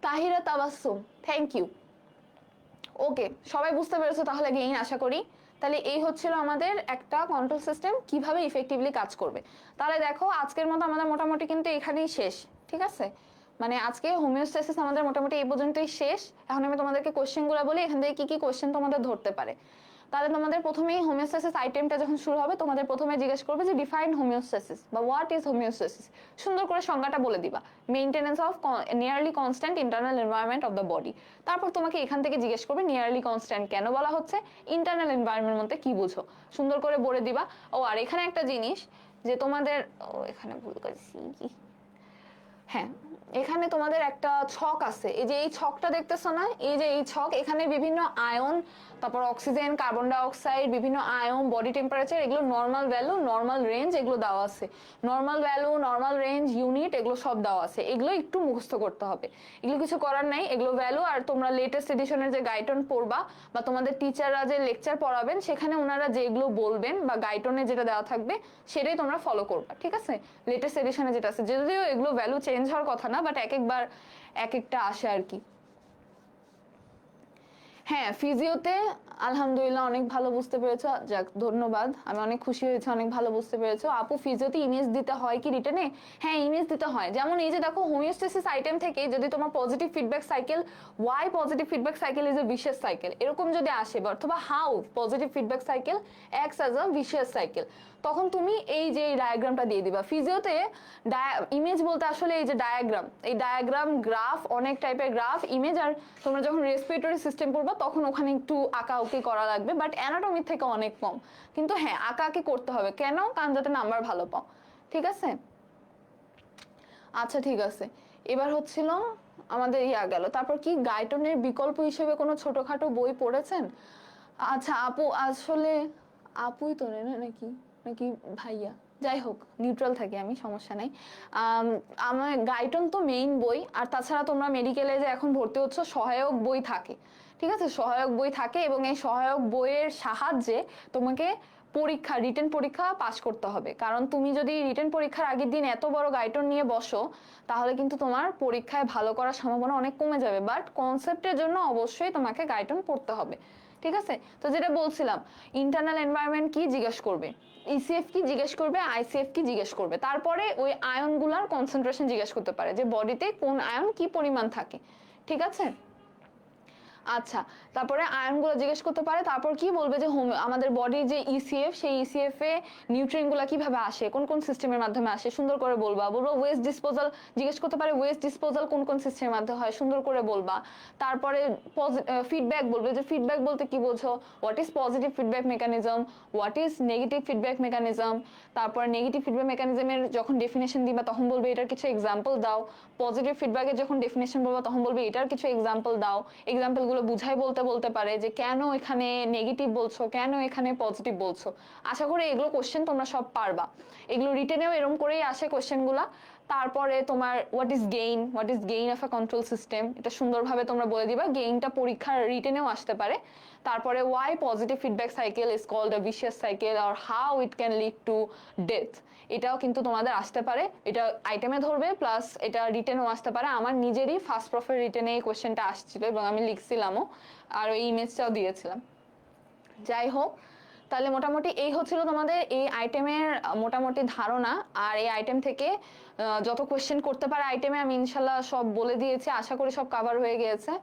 Tahira Tabassum, thank you. Okay, সবাই বুঝতে পেরেছো তাহলে গেইন, আশা করি। তাহলে এই হচ্ছিল আমাদের একটা কন্ট্রোল সিস্টেম কিভাবে ইফেক্টিভলি কাজ করবে। তাহলে দেখো আজকের মতো আমাদের মোটামুটি কিন্তু এখানেই শেষ, ঠিক আছে? মানে আজকে হোমিওস্ট্যাসিস আমাদের মোটামুটি এই পর্যন্তই শেষ। এখন আমি তোমাদেরকে কোশ্চেনগুলো বলি, এখান থেকে কি কি কোশ্চেন তোমাদের ধরতে পারে। তাহলে তোমাদের প্রথমেই হোমিওস্ট্যাসিস আইটেমটা যখন শুরু হবে তোমাদের প্রথমে জিজ্ঞেস করবে যে ডিফাইন হোমিওস্ট্যাসিস বা হোয়াট ইজ হোমিওস্ট্যাসিস। সুন্দর করে সংজ্ঞাটা বলে দিবা, maintenance of nearly constant internal environment of the body. তারপর তোমাকে এখান থেকে জিজ্ঞেস করবে নিয়ারলি কনস্ট্যান্ট কেন বলা হচ্ছে, ইন্টারনাল এনভায়রনমেন্ট মধ্যে কি বুঝো, সুন্দর করে বলে দিবা। ও আর এখানে একটা জিনিস যে তোমাদের, ও এখানে ভুল করেছি, হ্যাঁ এখানে তোমাদের একটা ছক আছে, এই যে এই ছকটা দেখতেছো না, এই যে এই ছক, এখানে বিভিন্ন আয়ন, তারপর অক্সিজেন, কার্বন ডাই অক্সাইড, বিভিন্ন আয়ন, বডি টেম্পারেচার, এগুলো নর্মাল ভ্যালু, নর্মাল রেঞ্জ, এগুলো দেওয়া আছে। Normal value, normal range, unit, এগুলো সব দেওয়া আছে, এগুলো একটু মুখস্থ করতে হবে, এগুলো কিছু করার নাই, এগুলো ভ্যালু। আর তোমরা লেটেস্ট এডিশনের যে গাইটন পড়বা বা তোমাদের টিচাররা যে লেকচার পড়াবেন সেখানে ওনারা যেগুলো বলবেন বা গাইটনে যেটা দেওয়া থাকবে সেটাই তোমরা ফলো করবা, ঠিক আছে? লেটেস্ট এডিশনে যেটা আছে, যদিও এগুলো ভ্যালু চেঞ্জ হওয়ার কথা না, বাট এক একবার এক একটা আসে আর কি। হ্যাঁ, ফিজিওতে আলহামদুলিল্লাহ অনেক ভালো বুঝতে পেরেছো, যাক ধন্যবাদ, আমি অনেক খুশি হয়েছি, অনেক ভালো বুঝতে পেরেছো। আপু ফিজিওতে ইমেজ দিতে হয় কি রিটেনে? হ্যাঁ, ইমেজ দিতে হয়। যেমন এই যে দেখো, হোমিওস্টেসিস আইটেম থেকে যদি তোমার positive feedback cycle, why positive feedback cycle is a vicious cycle, এরকম যদি আসে, অথবা how positive feedback cycle acts as a vicious cycle, তখন তুমি এই যে ডায়াগ্রামটা দিয়ে দিবা। ফিজিওতে ইমেজ বলতে আসলে এই যে ডায়াগ্রাম, এই ডায়াগ্রাম, গ্রাফ, অনেক টাইপের গ্রাফ, ইমেজ, আর তোমরা যখন রেসপিরেটরি সিস্টেম পড়বা তখন ওখানে একটু আঁকাউকি করা লাগবে, বাট অ্যানাটমির থেকে অনেক কম। কিন্তু হ্যাঁ, আঁকাআঁকি করতে হবে, কেন? কারণ যাতে নাম্বার ভালো পাও। ঠিক আছে, আচ্ছা ঠিক আছে। এবার হচ্ছিল আমাদের গেল, তারপর কি গাইটনের বিকল্প হিসেবে কোনো ছোটখাটো বই পড়েছেন? আচ্ছা আপু, আসলে আপুই তো নেই না, নাকি নাকি ভাইয়া, যাই হোক নিউট্রাল থাকি আমি, সমস্যা নাই। আমার গাইটন তো মেইন বই, আর তাছাড়া তোমরা মেডিকেলে যে এখন ভর্তি হচ্ছ, সহায়ক বই থাকে। ঠিক আছে, সহায়ক বই থাকে, এবং এই সহায়ক বইয়ের সাহায্যে তোমাকে পরীক্ষা, রিটেন পরীক্ষা পাস করতে হবে। কারণ তুমি যদি রিটেন পরীক্ষার আগের দিন এত বড় গাইটন নিয়ে বসো, তাহলে কিন্তু তোমার পরীক্ষায় ভালো করার সম্ভাবনা অনেক কমে যাবে। বাট কনসেপ্টের জন্য অবশ্যই তোমাকে গাইটন পড়তে হবে। ঠিক আছে, তো যেটা বলছিলাম, ইন্টারনাল এনভায়রনমেন্ট কি জিজ্ঞেস করবে, ইসিএফ কি জিজ্ঞেস করবে, আইসিএফ কি জিজ্ঞেস করবে, তারপরে ওই আয়নগুলার কনসেন্ট্রেশন জিজ্ঞেস করতে পারে, যে বডিতে কোন আয়ন কি পরিমাণ থাকে। ঠিক আছে, আচ্ছা, তারপরে আয়নগুলো জিজ্ঞেস করতে পারে, তারপর কি বলবে যে আমাদের বডির যে ইসিএফ, সেই ইসিএফ এ নিউট্রিয়েন্টগুলো কিভাবে আসে, কোন কোন সিস্টেমের মাধ্যমে আসে, সুন্দর করে বলবা। ওয়েস্ট ডিসপোজাল জিজ্ঞেস করতে পারে, ওয়েস্ট ডিসপোজাল কোন কোন সিস্টেমের মাধ্যমে হয়, সুন্দর করে বলবা। তারপরে ফিডব্যাক বলবে, যে ফিডব্যাক বলতে কি বোঝো, what is positive feedback mechanism, what is negative feedback mechanism. তারপর নেগেটিভ ফিডব্যাক মেকানিজমের যখন ডেফিনেশন দিবা তখন বলবে এটার কিছু এক্সাম্পল দাও। পজিটিভ ফিডব্যাকের যখন ডেফিনেশন বলবা তখন বলবে এটার কিছু এক্সাম্পল দাও। এক্সাম্পলগুলো বুঝাই বলতে বলতে পারে যে কেন এখানে নেগেটিভ বলছো, কেন এখানে পজিটিভ বলছো। আশা করি এগুলো কোশ্চেন তোমরা সব পারবা, এগুলো রিটেনেও এরকম করেই আসে কোশ্চেনগুলা। তারপরে তোমার what is gain of a control system, এটা সুন্দরভাবে তোমরা বলে দিবা, গেইনটা পরীক্ষার রিটেনেও আসতে পারে। তারপরে why positive feedback cycle is called a vicious cycle or how it can lead to death, এটাও কিন্তু তোমাদের আসতে পারে। এটা আইটেমে ধরবে, প্লাস এটা রিটেনও আসতে পারে। আমার নিজেরই ফার্স্ট প্রফের রিটেনে এই কোশ্চেনটা আসছিল, এবং আমি লিখছিলামও, আর ওই ইমেজটাও দিয়েছিলাম। যাই হোক, তাহলে মোটামুটি এই হচ্ছিল তোমাদের এই আইটেমের মোটামুটি ধারণা। আর এই আইটেম থেকে যত কোশ্চেন করতে পারে আইটেমে আমি ইনশাল্লাহ সব বলে দিয়েছি, আশা করি সব কভার হয়ে গিয়েছে।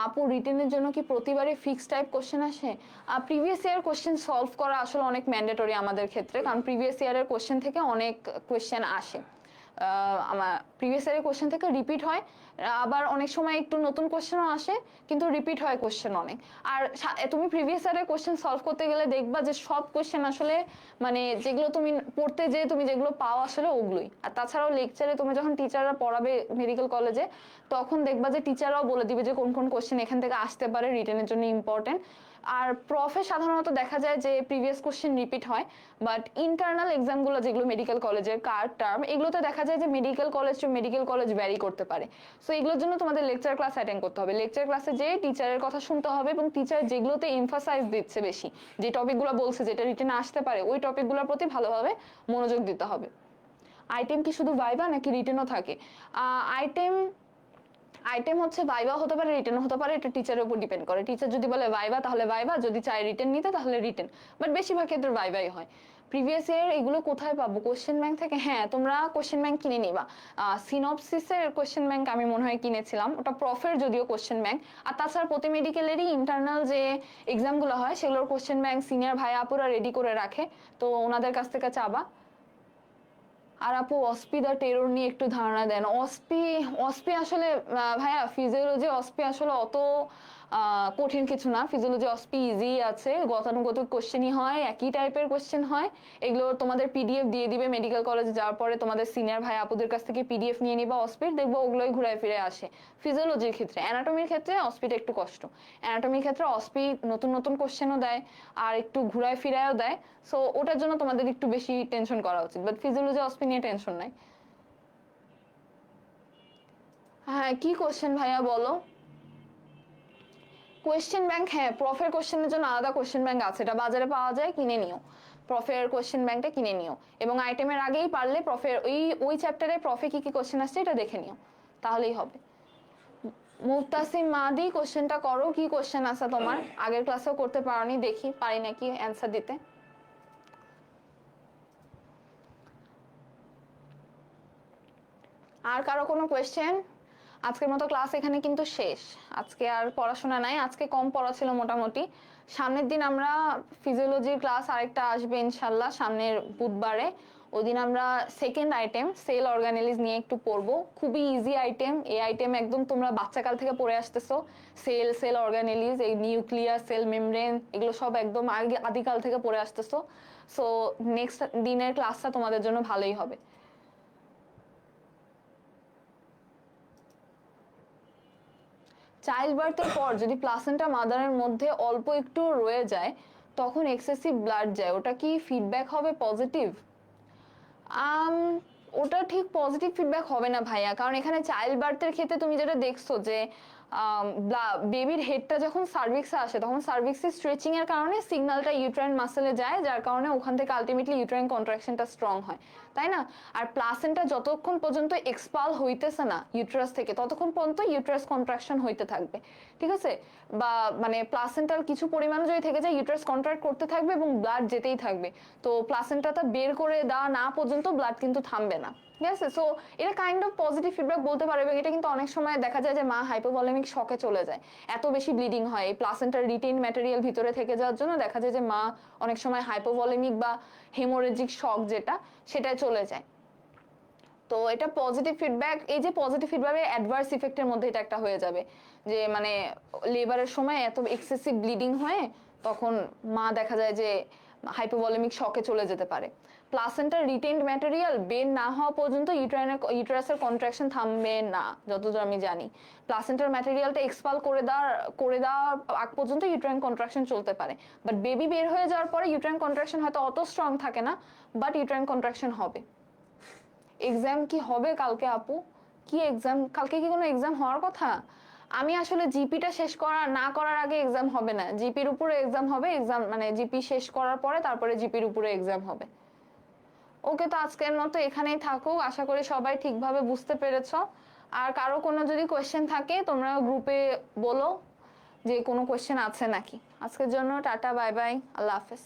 আপু রিটেনের জন্য কি প্রতিবারই ফিক্স টাইপ কোশ্চেন আসে? প্রিভিয়াস ইয়ার কোশ্চেন সলভ করা আসলে অনেক ম্যান্ডেটরি আমাদের ক্ষেত্রে, কারণ প্রিভিয়াস ইয়ারের কোশ্চেন থেকে অনেক কোশ্চেন আসে। আমার প্রিভিয়াস ইয়ারের কোশ্চেন থেকে রিপিট হয়, আবার অনেক সময় একটু নতুন কোশ্চেনও আসে, কিন্তু রিপিট হয় কোশ্চেন অনেক। আর তুমি প্রিভিয়াস ইয়ারের কোশ্চেন সলভ করতে গেলে দেখবা যে সব কোশ্চেন আসলে মানে যেগুলো তুমি পড়তে যে তুমি যেগুলো পাও আসলে ওগুলোই। আর তাছাড়াও লেকচারে তুমি যখন টিচাররা পড়াবে মেডিকেল কলেজে, তখন দেখবা যে টিচাররাও বলে দিবে যে কোন কোন কোশ্চেন এখান থেকে আসতে পারে, রিটেনের জন্য ইম্পর্টেন্ট। আর প্রফে সাধারণত দেখা যায় যে প্রিভিয়াস কোশ্চেন রিপিট হয়, বাট ইন্টারনাল এক্সামগুলো যেগুলো মেডিকেল কলেজের কার্ড টার্ম, এগুলোতে দেখা যায় যে medical college to medical college vary করতে পারে। সো এগুলোর জন্য তোমাদের লেকচার ক্লাস অ্যাটেন্ড করতে হবে, লেকচার ক্লাসে যে টিচারের কথা শুনতে হবে, এবং টিচার যেগুলোতে এমফাসাইজ দিচ্ছে বেশি, যে টপিকগুলো বলছে যেটা রিটেনে আসতে পারে, ওই টপিকগুলোর প্রতি ভালোভাবে মনোযোগ দিতে হবে। আইটেম কি শুধু ভাইবা নাকি রিটেনও থাকে? আইটেম আইটেম হচ্ছে ভাইবা হতে পারে, রিটেনও হতে পারে, এটা টিচারের উপর ডিপেন্ড করে। টিচার যদি বলে ভাইবা তাহলে ভাইবা, যদি চায় রিটেন নিতে তাহলে রিটেন, বাট বেশিরভাগ ক্ষেত্রে ভাইবাই হয়। প্রিভিয়াস ইয়ার এগুলো কোথায় পাবো? কোশ্চেন ব্যাংক থেকে। হ্যাঁ, তোমরা কোশ্চেন ব্যাংক কিনে নিবা। সিনপসিসের কোশ্চেন ব্যাংক আমি মনে হয় কিনেছিলাম, ওটা প্রফের যদিও কোশ্চেন ব্যাংক। আর তাছাড়া প্রতি মেডিকেলেরই ইন্টারনাল যে এক্সামগুলো হয় সেগুলোর কোশ্চেন ব্যাংক সিনিয়র ভাই আপুরা রেডি করে রাখে, তো ওনাদের কাছ থেকে চাবা। আর আপু অস্পিদা টেরর নিয়ে একটু ধারণা দেন। অস্পি আসলে ভাইয়া ফিজিওলজি অস্পি আসলে অত কঠিন কিছু না। ফিজিওলজি অস্পি ইজি আছে, গতানুগতিক কোশ্চেনই হয়, একই টাইপের কোশ্চেন হয়। এগুলো তোমাদের পিডিএফ দিয়ে দিবে মেডিকেল কলেজে যাওয়ার পরে, তোমাদের সিনিয়র ভাই আপুদের কাছ থেকে পিডিএফ নিয়ে নিবা অস্পির, দেখবো ওগুলোই ঘুরায় ফিরে আসে। ফিজিওলজির ক্ষেত্রে, অ্যানাটমির ক্ষেত্রে অস্পিটা একটু কষ্ট। অ্যানাটমির ক্ষেত্রে অস্পি নতুন নতুন কোশ্চেনও দেয়, আর একটু ঘুরায় ফিরায়ও দেয়। সো ওটার জন্য তোমাদের একটু বেশি টেনশন করা উচিত, বাট ফিজিওলজি অস্পি নিয়ে টেনশন নাই। হ্যাঁ, কি কোশ্চেন ভাইয়া বলো? কোয়েশ্চেন ব্যাংক, হ্যাঁ প্রফের কোশ্চেনের জন্য আলাদা কোয়েশ্চেন ব্যাংক আছে, এটা বাজারে পাওয়া যায়, কিনে নিও। প্রফের কোয়েশ্চেন ব্যাংকটা কিনে নিও, এবং আইটেমের আগেই পারলে প্রফের ওই চ্যাপ্টারে প্রফে কি কি কোশ্চেন আসছে এটা দেখে নিও, তাহলেই হবে। মুফতাসিম মাদি কোশ্চেনটা করো, কি কোশ্চেন আছে তোমার? আগের ক্লাসেও করতে পারোনি, দেখি পারি নাকি অ্যান্সার দিতে। আর কারো কোনো কোয়েশ্চেন? আজকের মতো ক্লাস এখানে কিন্তু শেষ। আজকে আর পড়াশোনা নাই, আজকে কম পড়া ছিল মোটামুটি। সামনের দিন আমরা ফিজিওলজির ক্লাস আরেকটা আসবে ইনশাল্লাহ সামনের বুধবারে। ওই দিন আমরা সেকেন্ড আইটেম সেল অর্গানেলিজ নিয়ে একটু পড়বো। খুবই ইজি আইটেম, এই আইটেম একদম তোমরা বাচ্চাকাল থেকে পড়ে আসতেছো। সেল অর্গানেলিজ, এই নিউক্লিয়াস, সেল মেমব্রেন, এগুলো সব একদম আদিকাল থেকে পড়ে আসতেছো। সো নেক্সট দিনের ক্লাসটা তোমাদের জন্য ভালোই হবে। চাইল্ড বার্থের পর যদি প্লাসেন্টা মাদারের মধ্যে অল্প একটু রয়ে যায়, তখন এক্সেসিভ ব্লাড যায়, ওটা কি ফিডব্যাক হবে পজিটিভ? ওটা ঠিক পজিটিভ ফিডব্যাক হবে না ভাইয়া, কারণ এখানে চাইল্ড বার্থের ক্ষেত্রে তুমি যেটা দেখছো যে বেবির হেডটা যখন সার্ভিক্সে আসে তখন সার্ভিক্সের স্ট্রেচিং এর কারণে সিগন্যালটা ইউট্রাইন মাসেলে যায়, যার কারণে ওখান থেকে আলটিমেটলি ইউট্রাইন কন্ট্রাকশনটা স্ট্রং হয়, তাই না? আর প্লাসেন্টা যতক্ষণ পর্যন্ত এক্সপাল হইতেছে না ইউট্রাস থেকে, ততক্ষণ পর্যন্ত ইউট্রাস কন্ট্রাকশন হইতে থাকবে, ঠিক আছে? বা মানে প্লাসেন্টার কিছু পরিমাণ যদি থেকে যায় ইউট্রাস কন্ট্রাক্ট করতে থাকবে এবং ব্লাড যেতেই থাকবে। তো প্লাসেন্টাটা বের করে দেওয়া না পর্যন্ত ব্লাড কিন্তু থামবে না, ঠিক আছে? সো এটা কাইন্ড অফ পজিটিভ ফিডব্যাক বলতে পারে। এবং এটা কিন্তু অনেক সময় দেখা যায় যে মা হাইপোভলিমিক শকে চলে যায়, এত বেশি ব্লিডিং হয়। এই প্লাসেন্টার রিটেইন ম্যাটেরিয়াল ভিতরে থেকে যাওয়ার জন্য দেখা যায় যে মা অনেক সময় হাইপোভলিমিক বা হেমোরেজিক শক যেটা, সেটাই চলে যায়। তো এটা পজিটিভ ফিডব্যাক। এই যে পজিটিভ ফিডব্যাকে অ্যাডভার্স ইফেক্টের মধ্যে এটা একটা হয়ে যাবে যে মানে লেবারের সময় এত এক্সেসিভ ব্লিডিং হয়ে তখন মা দেখা যায় যে হাইপোভলিমিক শকে চলে যেতে পারে। প্লাসেন্টার রিটেইনড ম্যাটেরিয়াল বের না হওয়া পর্যন্ত ইউটেরাসের কন্ট্রাকশন থামবে না যতদূর আমি জানি। প্লাসেন্টার ম্যাটেরিয়ালটা এক্সপাল করে দেওয়া আগ পর্যন্ত ইউট্রাইন কন্ট্রাকশন চলতে পারে। বাট বেবি বের হয়ে যাওয়ার পরে ইউট্রাইন কন্ট্রাকশন হয়তো অত স্ট্রং থাকে না, বাট ইউট্রাইন কন্ট্রাকশন হবে। এক্সাম কি হবে কালকে আপু? কি এক্সাম কালকে? কি কোনো এক্সাম হওয়ার কথা? আমি আসলে জিপিটা শেষ না করার আগে এক্সাম হবে না, জিপির উপরে এক্সাম হবে। এক্সাম মানে জিপি শেষ করার পরে তারপরে জিপির উপরে এক্সাম হবে। ওকে, তো আজকের মতো এখানেই থাকুক। আশা করি সবাই ঠিকভাবে বুঝতে পেরেছো। আর কারো কোনো যদি কোয়েশ্চেন থাকে তোমরা গ্রুপে বলো যে কোনো কোয়েশ্চেন আছে নাকি। আজকের জন্য টাটা, বাই বাই, আল্লাহ হাফেজ।